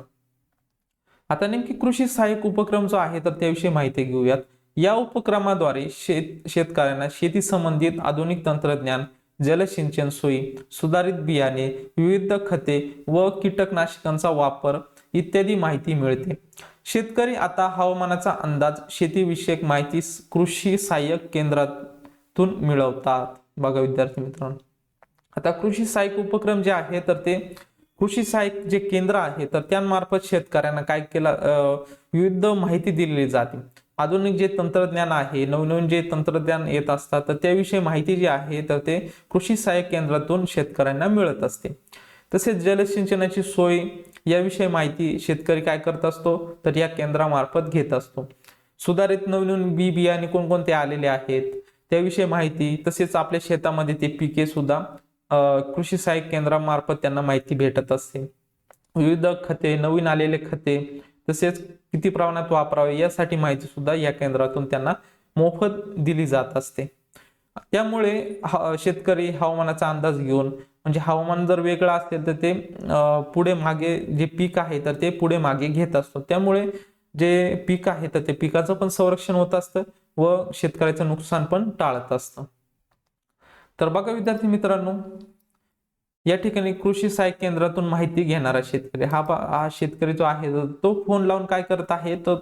आता नेमकी कृषी सहाय्यक उपक्रम जो आहे तर त्याविषयी माहिती घेऊयात. या उपक्रमाद्वारे शेतकऱ्यांना शेती संबंधित आधुनिक तंत्रज्ञान, जलसिंचन सोयी, सुधारित बियाणे, विविध खते व कीटकनाशकांचा वापर इत्यादी माहिती मिळते. शेतकरी आता हवामानाचा अंदाज, शेतीविषयक माहिती कृषी सहाय्यक केंद्रातून मिळवतात. बघा विद्यार्थी मित्रांनो, आता कृषी सहाय्यक उपक्रम जे आहे तर ते कृषी सहाय्यक जे केंद्र आहे तर त्यांमार्फत शेतकऱ्यांना काय केलं, विविध माहिती दिलेली जाते. आधुनिक जे तंत्रज्ञान आहे, नवनवीन जे तंत्रज्ञान येत असतात तर त्याविषयी माहिती जी आहे तर ते कृषी सहाय्यक केंद्रातून शेतकऱ्यांना मिळत असते. तसेच जलसिंचनाची सोय याविषयी माहिती शेतकरी काय करत असतो तर या केंद्रामार्फत घेत असतो. सुधारित नवनवीन बियाणे कोणकोणते आलेले आहेत त्याविषयी माहिती, तसेच आपल्या शेतामध्ये ते पिके सुद्धा कृषी सहाय्यक केंद्रामार्फत त्यांना माहिती भेटत असते. विविध खते, नवीन आलेले खते तसेच किती प्रमाणात वापरावे यासाठी माहिती सुद्धा या केंद्रातून त्यांना मोफत दिली जात असते. त्यामुळे शेतकरी हवामानाचा अंदाज घेऊन, म्हणजे हवामान जर वेगळं असेल तर ते पुढे मागे जे पीक आहे तर ते पुढे मागे घेत असतो. त्यामुळे जे पीक आहे तर ते पिकाचं पण संरक्षण होत असतं व शेतकऱ्याचं नुकसान पण टाळत असतं. तर बघा विद्यार्थी मित्रांनो, या ठिकाणी कृषी सहाय्यक केंद्रातून माहिती घेणारा शेतकरी हा शेतकरी जो आहे तो फोन लावून काय करत आहे, तो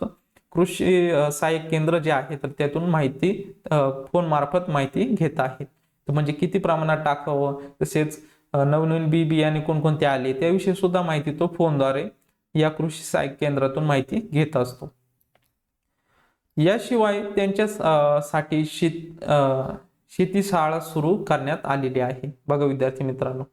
कृषी सहाय्यक केंद्र जे आहे तर त्यातून माहिती फोन मार्फत माहिती घेत आहे. म्हणजे किती प्रमाणात टाकावं, तसेच नवनवीन बियाणे कोणकोणते आले त्याविषयी सुद्धा माहिती तो फोनद्वारे या कृषी सहाय्यक केंद्रातून माहिती घेत असतो. याशिवाय त्यांच्या साठी शेती शाळा सुरू करण्यात आलेली आहे. बघा विद्यार्थी मित्रांनो,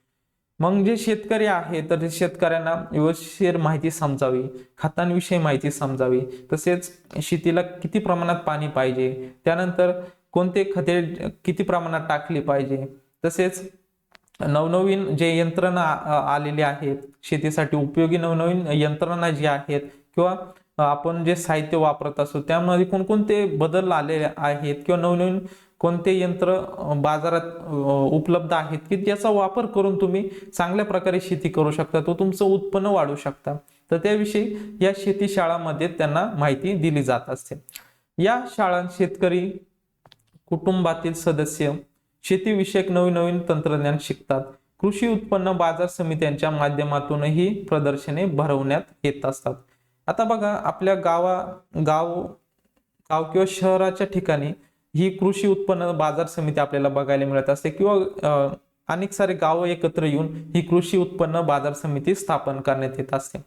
मग जे शेतकरी आहे तर शेतकऱ्यांना व्यवस्थित माहिती समजावी, खतांविषयी माहिती समजावी, तसेच शेतीला किती प्रमाणात पाणी पाहिजे, त्यानंतर कोणते खते किती प्रमाणात टाकली पाहिजे, तसेच नवनवीन जे यंत्रणा आलेली आहेत शेतीसाठी उपयोगी नवनवीन यंत्रणा जी आहेत किंवा आपण जे साहित्य वापरत असतो त्यामध्ये कोणकोणते बदल आलेले आहेत किंवा नवनवीन कोणते यंत्र बाजारात उपलब्ध आहेत की ज्याचा वापर करून तुम्ही चांगल्या प्रकारे शेती करू शकता, तो तुमचं उत्पन्न वाढवू शकता, तर त्याविषयी या शेती शाळांमध्ये त्यांना माहिती दिली जात असते. या शाळांत शेतकरी कुटुंबातील सदस्य शेतीविषयक नवीन तंत्रज्ञान शिकतात. कृषी उत्पन्न बाजार समित्यांच्या माध्यमातूनही प्रदर्शने भरवण्यात येत असतात. आता बघा, आपल्या गाव किंवा शहराच्या ठिकाणी ही कृषी उत्पन्न बाजार समिती आपल्याला बघायला मिळत असते किंवा अनेक सारे गाव एकत्र येऊन ही कृषी उत्पन्न बाजार समिती स्थापन करण्यात येत असते.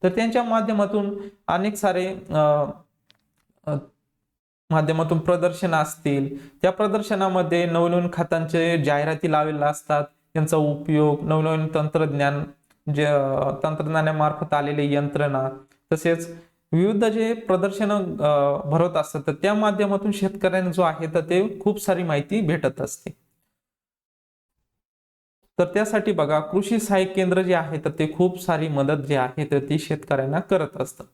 तर त्यांच्या माध्यमातून अनेक सारे माध्यमातून प्रदर्शन असतील, त्या प्रदर्शनामध्ये नवनवीन खतांचे जाहिराती लावलेल्या असतात, त्यांचा उपयोग, नवनवीन तंत्रज्ञान, जे तंत्रज्ञानामार्फत आलेले यंत्रणा, तसेच विविध जे प्रदर्शन भरवत असतात, तर त्या माध्यमातून शेतकऱ्यांना जो आहे तर ते खूप सारी माहिती भेटत असते. तर त्यासाठी बघा कृषी सहाय्य केंद्र जे आहे तर ते खूप सारी मदत जी आहे तर ती शेतकऱ्यांना करत असतं.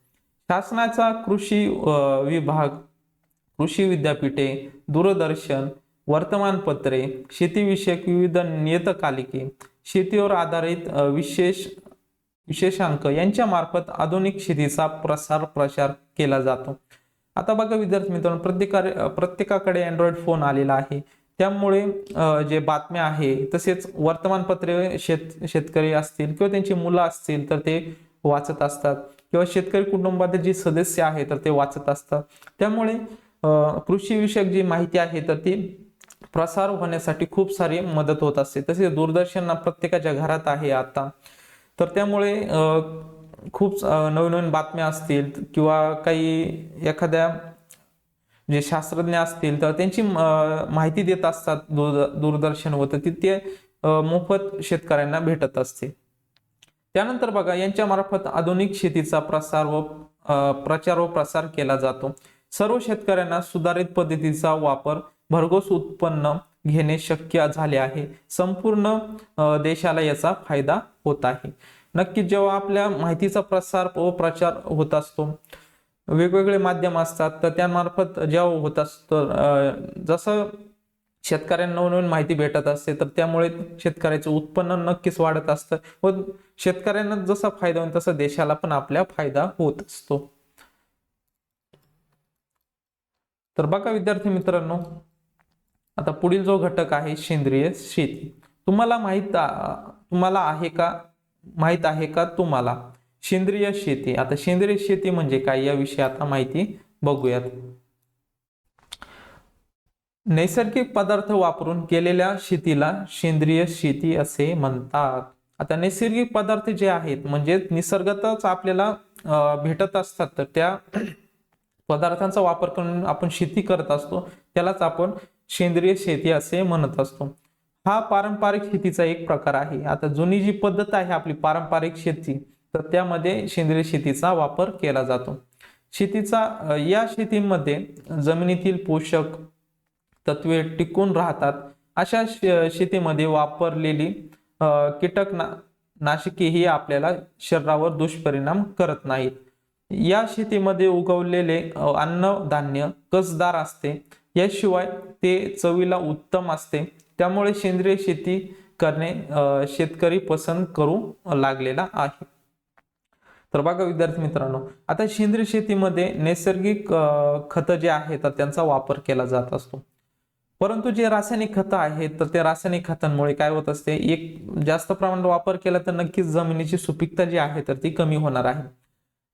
शासनाचा कृषी विभाग, कृषी विद्यापीठे, दूरदर्शन, वर्तमानपत्रे, शेतीविषयक विविध नियतकालिके, शेतीवर आधारित विशेषांक यांच्या मार्फत आधुनिक शेतीचा प्रसार केला जातो. आता बघा विद्यार्थी मित्रांनो, प्रत्येकाकडे अँड्रॉइड फोन आलेला आहे. त्यामुळे जे बातम्या आहे तसेच वर्तमानपत्रे शेतकरी असतील किंवा त्यांची मुलं असतील तर ते वाचत असतात, किंवा शेतकरी कुटुंबातील जे सदस्य आहे तर ते वाचत असतात. त्यामुळे कृषी विषयक जी माहिती आहे तर ती प्रसार होण्यासाठी खूप सारी मदत होत असते. तसेच दूरदर्शन प्रत्येकाच्या घरात आहे आता, तर त्यामुळे खूप नवीन बातम्या असतील किंवा काही एखाद्या जे शास्त्रज्ञ असतील तर त्यांची माहिती देत असतात दूरदर्शनवर, तर ते मोफत शेतकऱ्यांना भेटत असते. त्यानंतर बघा यांच्या मार्फत आधुनिक शेतीचा प्रचार व प्रसार केला जातो. सर्व शेतकऱ्यांना सुधारित पद्धतीचा वापर, भरघोस उत्पन्न घेणे शक्य झाले आहे. संपूर्ण देशाला याचा फायदा होत आहे. नक्की जेव्हा आपल्या माहितीचा प्रसार व प्रचार होत असतो, वेगवेगळे माध्यम असतात, तर त्यामार्फत जेव्हा होत असतं, जसं शेतकऱ्यांना नवनवीन माहिती भेटत असते तर त्यामुळे शेतकऱ्याचं उत्पन्न नक्कीच वाढत असतं व शेतकऱ्यांना जसा फायदा होईल तसा देशाला पण आपल्या फायदा होत असतो. तर बघा विद्यार्थी मित्रांनो, आता पुढील जो घटक आहे सेंद्रिय शेती. तुम्हाला माहित आहे का तुम्हाला सेंद्रिय शेती? आता सेंद्रिय शेती म्हणजे काय याविषयी आता माहिती बघूयात. नैसर्गिक पदार्थ वापरून केलेल्या शेतीला सेंद्रिय शेती असे म्हणतात. आता नैसर्गिक पदार्थ जे आहेत म्हणजे निसर्गातच आपल्याला भेटत असतात, तर त्या पदार्थांचा वापर करून आपण शेती करत असतो, त्यालाच आपण सेंद्रिय शेती असे म्हणत असतो. हा पारंपरिक शेतीचा एक प्रकार आहे. आता जुनी जी पद्धत आहे आपली पारंपरिक शेती, तर त्यामध्ये सेंद्रिय शेतीचा वापर केला जातो. या शेतीमध्ये जमिनीतील पोषक तत्वे टिकून राहतात. अशा शेतीमध्ये वापरलेली कीटकनाशके ही आपल्याला शरीरावर दुष्परिणाम करत नाहीत. या शेतीमध्ये उगवलेले अन्नधान्य कसदार असते, याशिवाय ते चवीला उत्तम असते. त्यामुळे सेंद्रिय शेती करणे शेतकरी पसंत करू लागलेला आहे. तर बघा विद्यार्थी मित्रांनो, आता सेंद्रिय शेतीमध्ये नैसर्गिक खत जे आहेत तर त्यांचा वापर केला जात असतो. परंतु जे रासायनिक खतं आहेत तर त्या रासायनिक खतांमुळे काय होत असते, एक जास्त प्रमाणात वापर केला तर नक्कीच जमिनीची सुपीकता जी आहे तर ती कमी होणार आहे.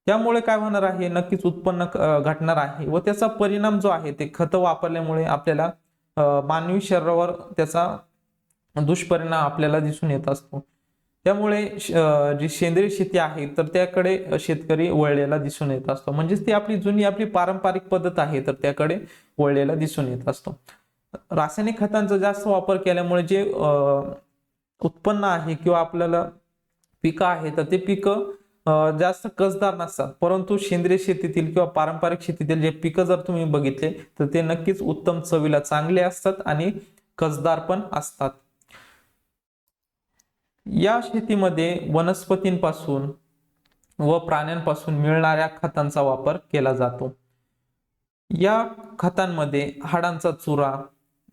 त्यामुळे काय होणार आहे, नक्कीच उत्पन्न घटणार आहे व त्याचा परिणाम जो आहे ते खतं वापरल्यामुळे आपल्याला मानवी शरीरावर त्याचा दुष्परिणाम आपल्याला दिसून येत असतो. त्यामुळे जी सेंद्रिय शेती आहे तर त्याकडे शेतकरी वळलेला दिसून येत असतो. म्हणजेच ती आपली पारंपरिक पद्धत आहे तर त्याकडे वळलेला दिसून येत असतो. रासायनिक खतांचा जास्त वापर केल्यामुळे जे उत्पन्न आहे किंवा आपल्याला पिकं आहे तर ते पिकं जास्त कसदार नसतात. परंतु सेंद्रिय शेतीतील किंवा पारंपरिक शेतीतील जे पिकं जर तुम्ही बघितले तर ते नक्कीच उत्तम चवीला चांगले असतात आणि कसदार पण असतात. या शेतीमध्ये वनस्पतींपासून व प्राण्यांपासून मिळणाऱ्या खतांचा वापर केला जातो. या खतांमध्ये हाडांचा चुरा,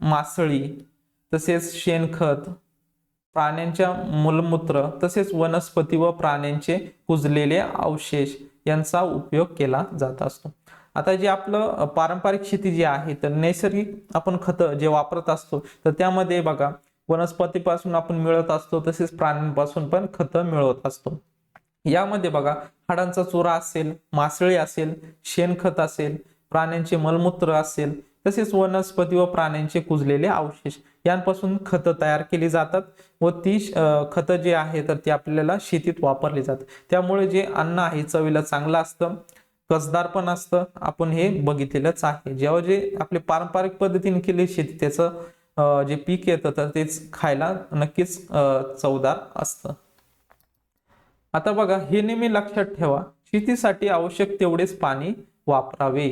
मासळी, तसेच शेणखत, प्राण्यांच्या मलमूत्र, तसेच वनस्पती व प्राण्यांचे कुजलेले अवशेष यांचा उपयोग केला जात असतो. आता जे आपलं पारंपरिक शेती जी आहे तर नैसर्गिक आपण खतं जे वापरत असतो तर त्यामध्ये बघा वनस्पतीपासून आपण मिळत असतो, तसेच प्राण्यांपासून पण खतं मिळवत असतो. यामध्ये बघा हाडांचा चुरा असेल, मासळी असेल, शेणखत असेल, प्राण्यांचे मलमूत्र असेल, तसेच वनस्पती व प्राण्यांचे कुजलेले अवशेष यांपासून खतं तयार केली जातात व ती खतं जे आहे तर ती आपल्याला शेतीत वापरली जातात. त्यामुळे जे अन्न आहे चवीला चांगलं असतं, कसदार पण असतं. आपण हे बघितलेलंच आहे. जेव्हा जे आपले पारंपरिक पद्धतीने केली शेती त्याचं जे पीक येतं तर तेच खायला नक्कीच चवदार असतं. आता बघा, हे नेहमी लक्षात ठेवा, शेतीसाठी आवश्यक तेवढेच पाणी वापरावे.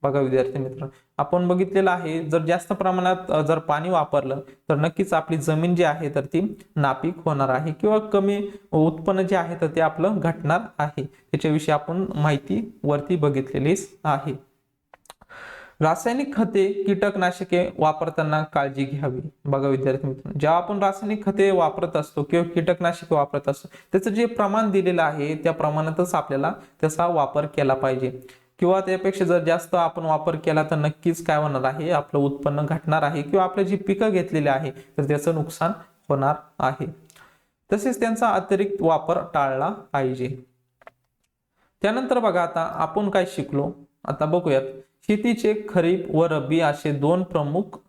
बघा विद्यार्थी मित्र, आपण बघितलेलं आहे, जर जास्त प्रमाणात जर पाणी वापरलं तर नक्कीच आपली जमीन जी आहे तर ती नापीक होणार आहे किंवा कमी उत्पन्न जे आहे तर ते आपलं घटणार आहे. त्याच्याविषयी आपण माहिती वरती बघितलेलीच आहे. रासायनिक खते, कीटकनाशके वापरताना काळजी घ्यावी. बघा विद्यार्थी मित्रांनो, जेव्हा आपण रासायनिक खते वापरत असतो किंवा कीटकनाशके वापरत असतो त्याचं जे प्रमाण दिलेलं आहे त्या प्रमाणातच आपल्याला त्याचा वापर केला पाहिजे किंवा त्यापेक्षा जर जास्त आपण वापर केला तर नक्कीच काय होणार आहे, आपलं उत्पन्न घटणार आहे किंवा आपले जी पिकं घेतलेली आहे तर त्याचं नुकसान होणार आहे. तसेच त्यांचा अतिरिक्त वापर टाळला पाहिजे. त्यानंतर बघा, आता आपण काय शिकलो आता बघूयात. शेतीचे खरीप व रब्बी असे दोन प्रमुख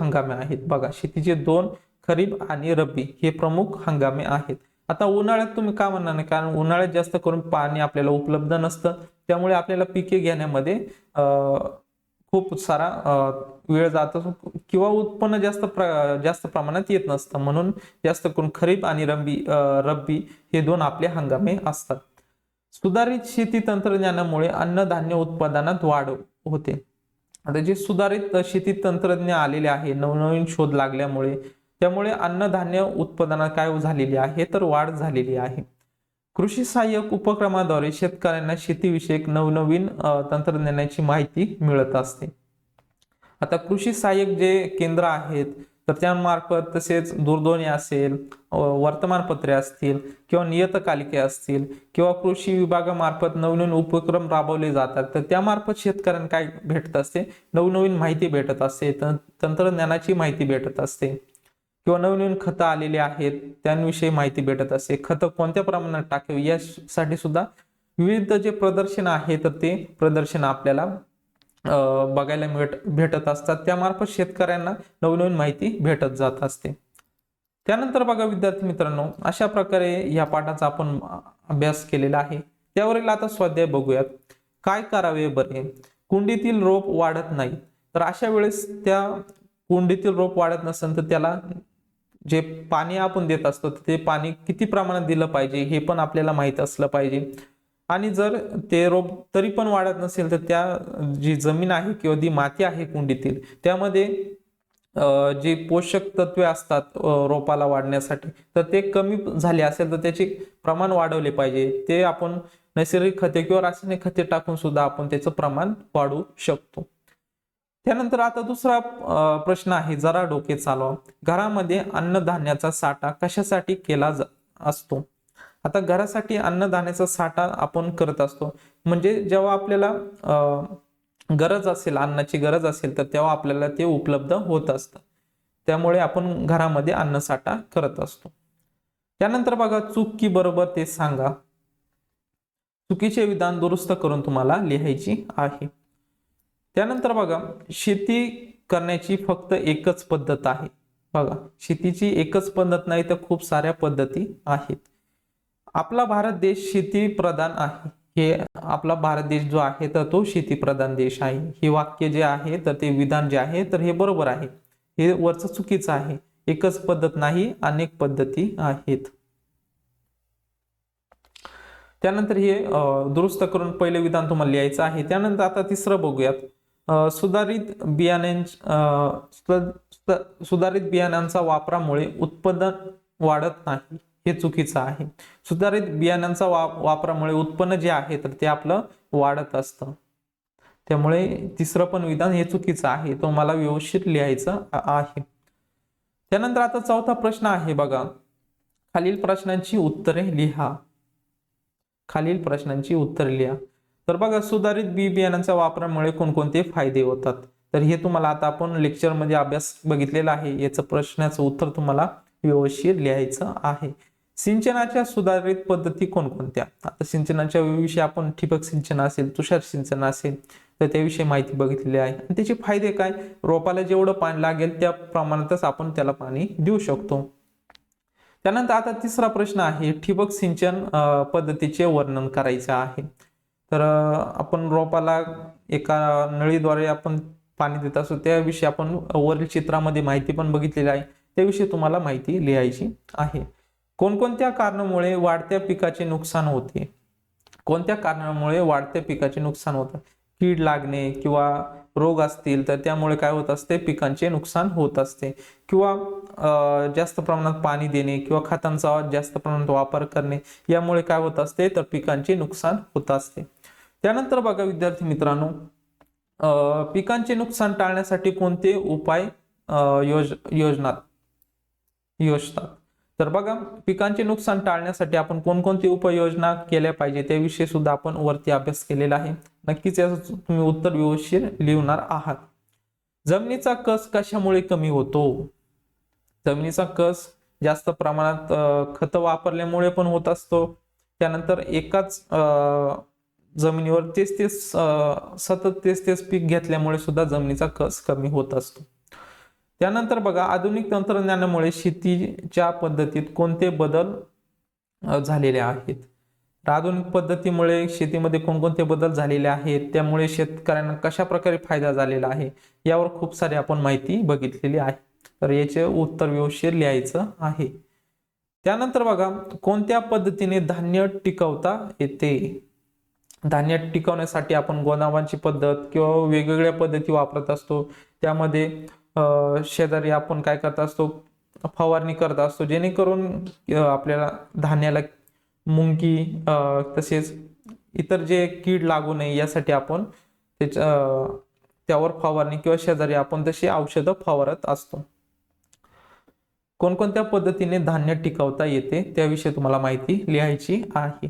हंगामे आहेत. बघा, शेतीचे दोन खरीप आणि रब्बी हे प्रमुख हंगामे आहेत. आता उन्हाळ्यात तुम्ही का म्हणणार नाही, कारण उन्हाळ्यात जास्त करून पाणी आपल्याला उपलब्ध नसतं, त्यामुळे आपल्याला पिके घेण्यामध्ये खूप सारा वेळ जातो किंवा उत्पन्न जास्त प्रमाणात येत नसतं. म्हणून जास्त करून खरीप आणि रब्बी हे दोन आपले हंगामे असतात. सुधारित शेती तंत्रज्ञानामुळे अन्नधान्य उत्पादनात वाढ होते. आता जे सुधारित शेती तंत्रज्ञान आलेले आहे, नवनवीन शोध लागल्यामुळे त्यामुळे अन्नधान्य उत्पादनात काय झालेली आहे तर वाढ झालेली आहे. कृषी सहाय्यक उपक्रमाद्वारे शेतकऱ्यांना शेतीविषयक नवनवीन तंत्रज्ञानाची माहिती मिळत असते. आता कृषी सहाय्यक जे केंद्र आहेत तर त्यामार्फत, तसेच दूरध्वनी असेल, वर्तमानपत्रे असतील किंवा नियतकालिके असतील किंवा कृषी विभागामार्फत नवनवीन उपक्रम राबवले जातात, तर त्यामार्फत शेतकऱ्यांना काय भेटत असते, नवनवीन माहिती भेटत असते, तंत्रज्ञानाची माहिती भेटत असते किंवा नवनवीन खतं आलेली आहेत त्यांविषयी माहिती भेटत असते. खतं कोणत्या प्रमाणात टाकावी यासाठी सुद्धा विविध जे प्रदर्शन आहे तर ते प्रदर्शन आपल्याला बघायला भेटत असतात. त्यामार्फत शेतकऱ्यांना नवनवीन माहिती भेटत जात असते. त्यानंतर बघा विद्यार्थी मित्रांनो, अशा प्रकारे या पाठाचा आपण अभ्यास केलेला आहे. त्यावरील आता स्वाध्याय बघूयात. काय करावे बरे, कुंडीतील रोप वाढत नाही, तर अशा वेळेस त्या कुंडीतील रोप वाढत नसेल तर त्याला जे पाणी आपण देत असतो ते पाणी किती प्रमाणात दिलं पाहिजे हे पण आपल्याला माहित असलं पाहिजे. आणि जर ते रोप तरी पण वाढत नसेल तर त्या जी जमीन आहे किंवा ती माती आहे कुंडीतील त्यामध्ये जी पोषक तत्वे असतात रोपाला वाढण्यासाठी तर ते कमी झाले असेल तर त्याचे प्रमाण वाढवले पाहिजे. ते आपण नैसर्गिक खते किंवा रासायनिक खते टाकून सुद्धा आपण त्याचं प्रमाण वाढवू शकतो. त्यानंतर आता दुसरा प्रश्न आहे, जरा डोके चालवा. घरामध्ये अन्नधान्याचा साठा कशासाठी केला असतो. आता घरासाठी अन्नधान्याचा साठा आपण करत असतो म्हणजे जेव्हा आपल्याला गरज असेल, अन्नाची गरज असेल तर तेव्हा आपल्याला ते उपलब्ध होत असतं. त्यामुळे आपण घरामध्ये अन्न साठा करत असतो. त्यानंतर बघा, चूक की बरोबर ते सांगा. चुकीचे विधान दुरुस्त करून तुम्हाला लिहायची आहे. त्यानंतर बघा, शेती करण्याची फक्त एकच पद्धत आहे. बघा, शेतीची एकच पद्धत नाही तर खूप साऱ्या पद्धती आहेत. आपला भारत देश शेती प्रधान आहे. हे आपला भारत देश जो आहे तर तो शेती प्रधान देश आहे. हे वाक्य जे आहे तर ते विधान जे आहे तर हे बरोबर आहे. हे वरचं चुकीचं आहे. एकच पद्धत नाही, अनेक पद्धती आहेत. त्यानंतर हे दुरुस्त करून पहिले विधान तुम्हाला लिहायचं आहे. त्यानंतर आता तिसरं बघूयात. सुधारित बियाणांचा वापरामुळे उत्पादन वाढत नाही, हे चुकीचं आहे. सुधारित बियाणांचा वापरामुळे उत्पन्न जे आहे तर ते आपलं वाढत असतं. त्यामुळे तिसरं पण विधान हे चुकीचं आहे, तो मला व्यवस्थित लिहायचं आहे. त्यानंतर आता चौथा प्रश्न आहे बघा, खालील प्रश्नांची उत्तरे लिहा. खालील प्रश्नांची उत्तरे लिहा. तर बघा, सुधारित बी बियाणांच्या वापरामुळे कोणकोणते फायदे होतात, तर हे तुम्हाला आता आपण लेक्चर मध्ये अभ्यास बघितलेला आहे. याचं प्रश्नाचं उत्तर तुम्हाला व्यवस्थित लिहायचं आहे. सिंचनाच्या सुधारित पद्धती कोणकोणत्या? आता सिंचनाच्या विषयी आपण ठिबक सिंचन असेल, तुषार सिंचन असेल तर त्याविषयी माहिती बघितलेली आहे आणि त्याचे फायदे काय, रोपाला जेवढं पाणी लागेल त्या प्रमाणातच आपण त्याला पाणी देऊ शकतो. त्यानंतर आता तिसरा प्रश्न आहे, ठिबक सिंचन पद्धतीचे वर्णन करायचे आहे. तर आपण रोपाला एका नळीद्वारे आपण पाणी देत असतो, त्याविषयी आपण वरील चित्रामध्ये माहिती पण बघितलेली आहे, त्याविषयी तुम्हाला माहिती लिहायची आहे. कोणकोणत्या कारणामुळे वाढत्या पिकाचे नुकसान होते? कोणत्या कारणामुळे वाढत्या पिकाचे नुकसान होतं? कीड लागणे किंवा रोग असतील तर त्यामुळे काय होत असते, पिकांचे नुकसान होत असते. किंवा जास्त प्रमाणात पाणी देणे किंवा खतांचा जास्त प्रमाणात वापर करणे यामुळे काय होत असते, तर पिकांचे नुकसान होत असते. त्यानंतर बघा विद्यार्थी मित्रांनो, पिकांचे नुकसान टाळण्यासाठी कोणते उपाय योजतात? तर बघा, पिकांचे नुकसान टाळण्यासाठी आपण कोणकोणती उपाययोजना केल्या पाहिजे त्याविषयी सुद्धा आपण वरती अभ्यास केलेला आहे. नक्कीच याचं तुम्ही उत्तर व्यवस्थित लिहणार आहात. जमिनीचा कस कशामुळे कमी होतो? जमिनीचा कस जास्त प्रमाणात खत वापरल्यामुळे पण होत असतो. त्यानंतर एकाच जमिनीवर सतत तेच पीक घेतल्यामुळे सुद्धा जमिनीचा कस कमी होत असतो. त्यानंतर बघा, आधुनिक तंत्रज्ञानामुळे शेतीच्या पद्धतीत कोणते बदल झालेले आहेत? आधुनिक पद्धतीमुळे शेतीमध्ये कोणकोणते बदल झालेले आहेत, त्यामुळे शेतकऱ्यांना कशा प्रकारे फायदा झालेला आहे यावर खूप सारी आपण माहिती बघितलेली आहे. तर याचे उत्तर व्यवस्थित लिहायचं आहे. त्यानंतर बघा, कोणत्या पद्धतीने धान्य टिकवता येते? धान्य टिकवण्यासाठी आपण गोदामाची पद्धत किंवा वेगवेगळ्या पद्धती वापरत असतो. त्यामध्ये शेजारी आपण काय करत असतो, फवारणी करत असतो, जेणेकरून आपल्याला धान्याला मुंगी तसेच इतर जे कीड लागू नये यासाठी आपण त्यावर फवारणी किंवा शेजारी आपण तशी औषधं फवारत असतो. कोणकोणत्या पद्धतीने धान्य टिकवता येते त्याविषयी तुम्हाला माहिती लिहायची आहे.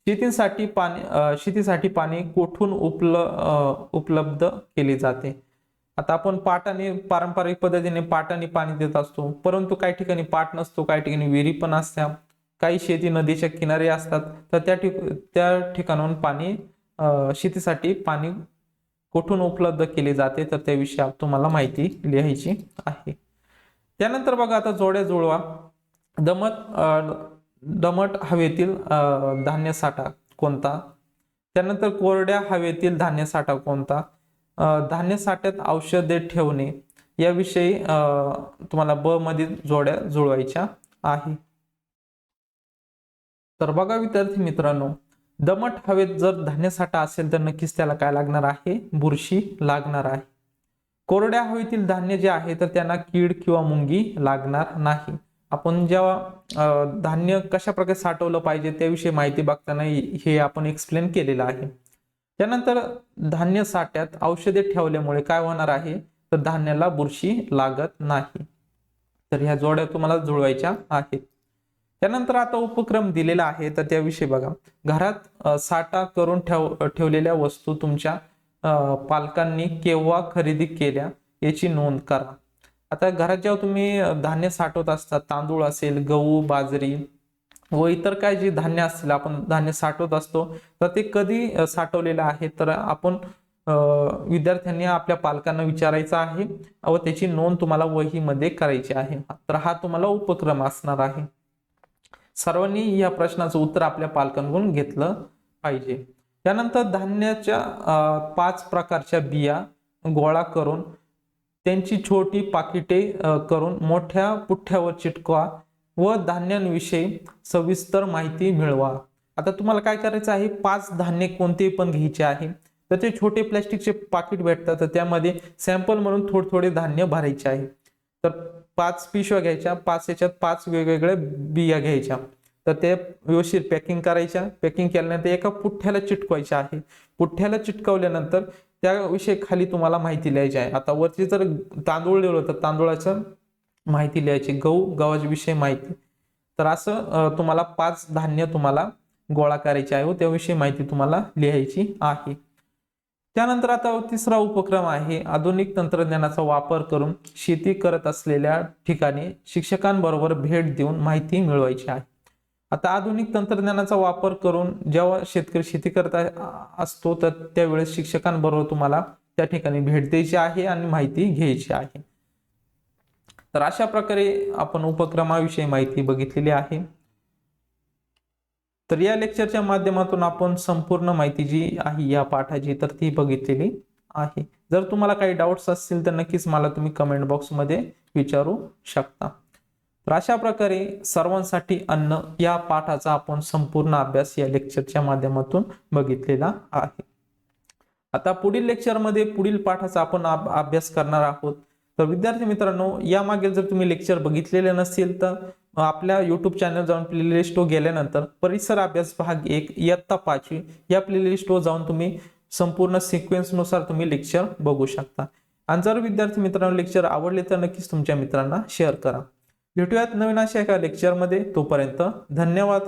शेतीसाठी पाणी कुठून उपलब्ध केले जाते? आता आपण पारंपरिक पद्धतीने पाटाने पाणी देत असतो, परंतु काही ठिकाणी पाट नसतो, काही ठिकाणी विहिरी पण असतात, काही शेती नदीच्या किनारे असतात. तर त्या ठिकाणाहून पाणी शेतीसाठी पाणी कुठून उपलब्ध केले जाते तर त्याविषयी तुम्हाला माहिती लिहायची आहे. त्यानंतर बघा, आता जोड्या जुळवा. दमट हवेतील धान्य साठा कोणता? त्यानंतर कोरड्या हवेतील धान्य साठा कोणता? धान्य साठ्यात औषधे ठेवणे याविषयी तुम्हाला ब मधील जोड्या जुळवायच्या आहे. तर बघा विद्यार्थी मित्रांनो, दमट हवेत जर धान्य साठा असेल तर नक्कीच त्याला काय लागणार आहे, बुरशी लागणार आहे. कोरड्या हवेतील धान्य जे आहे तर त्यांना कीड किंवा मुंगी लागणार नाही. आपण जेव्हा धान्य कशा प्रकारे साठवलं पाहिजे त्याविषयी माहिती बघताना हे आपण एक्सप्लेन केलेलं आहे. त्यानंतर धान्य साठ्यात औषधे ठेवल्यामुळे काय होणार आहे, तर धान्याला बुरशी लागत नाही. तर ह्या जोड्या तुम्हाला जुळवायच्या आहेत. त्यानंतर आता उपक्रम दिलेला आहे तर त्याविषयी बघा. घरात साठा करून ठेवलेल्या वस्तू तुमच्या पालकांनी केव्हा खरेदी केल्या याची नोंद करा. आता घरात जेव्हा तुम्ही धान्य साठवत असता, तांदूळ असेल, गहू, बाजरी व इतर काय जे धान्य असतील आपण धान्य साठवत असतो, तर ते कधी साठवलेलं आहे तर आपण विद्यार्थ्यांनी आपल्या पालकांना विचारायचं आहे व त्याची नोंद तुम्हाला वहीमध्ये करायची आहे. तर हा तुम्हाला उपक्रम असणार आहे. सर्वांनी या प्रश्नाचं उत्तर आपल्या पालकांकडून घेतलं पाहिजे. त्यानंतर धान्याच्या 5 प्रकारच्या बिया गोळा करून त्यांची छोटी पाकिटे करून मोठ्या पुठ्ठ्यावर चिटकवा व धान्यांविषयी सविस्तर माहिती मिळवा. आता तुम्हाला काय करायचं आहे, 5 धान्य कोणते पण घ्यायचे आहे. तर ते छोटे प्लास्टिकचे पाकिट भेटतात, तर त्यामध्ये सॅम्पल म्हणून थोडे धान्य भरायचे आहे. तर 5 पिशव्या घ्यायच्या, 5 याच्यात 5 वेगवेगळ्या बिया घ्यायच्या. तर ते व्यवस्थित पॅकिंग करायच्या. पॅकिंग केल्यानंतर एका पुठ्ठ्याला चिटकवायच्या आहे. पुठ्ठ्याला चिटकवल्यानंतर त्याविषयी खाली तुम्हाला माहिती लिहायची आहे. आता वरती जर तांदूळ लिहिलं तर तांदूळाचं माहिती लिहायची, गव्हाच्या विषयी माहिती. तर असं तुम्हाला 5 धान्य तुम्हाला गोळा करायचे आहे व त्याविषयी माहिती तुम्हाला लिहायची आहे. त्यानंतर आता तिसरा उपक्रम आहे, आधुनिक तंत्रज्ञानाचा वापर करून शेती करत असलेल्या ठिकाणी शिक्षकांबरोबर भेट देऊन माहिती मिळवायची आहे. आता आधुनिक तंत्रज्ञानाचा वापर करून जेव्हा शेतकरी शेती करत असतो तर त्यावेळेस शिक्षकांबरोबर तुम्हाला त्या ठिकाणी भेट द्यायची आहे आणि माहिती घ्यायची आहे. तर अशा प्रकारे आपण उपक्रमाविषयी माहिती बघितलेली आहे. तर या लेक्चरच्या माध्यमातून आपण संपूर्ण माहिती जी आहे या पाठाची तर ती बघितलेली आहे. जर तुम्हाला काही डाऊट्स असतील तर नक्कीच मला तुम्ही कमेंट बॉक्समध्ये विचारू शकता. तर अशा प्रकारे सर्वांसाठी अन्न या पाठाचा आपण संपूर्ण अभ्यास या लेक्चरच्या माध्यमातून बघितलेला आहे. आता पुढील लेक्चरमध्ये पुढील पाठाचा आपण अभ्यास करणार आहोत. तर विद्यार्थी मित्रांनो, यामागील जर तुम्ही लेक्चर बघितलेले नसतील तर आपल्या YouTube चॅनल जाऊन प्लेलिस्टवर गेल्यानंतर परिसर अभ्यास भाग 1 इयत्ता 5 या प्लेलिस्टवर जाऊन तुम्ही संपूर्ण सिक्वेन्सनुसार तुम्ही लेक्चर बघू शकता. आणि जर विद्यार्थी मित्रांनो लेक्चर आवडले तर नक्कीच तुमच्या मित्रांना शेअर करा. भेटूयात नवीन अशा एका लेक्चरमध्ये. तोपर्यंत धन्यवाद.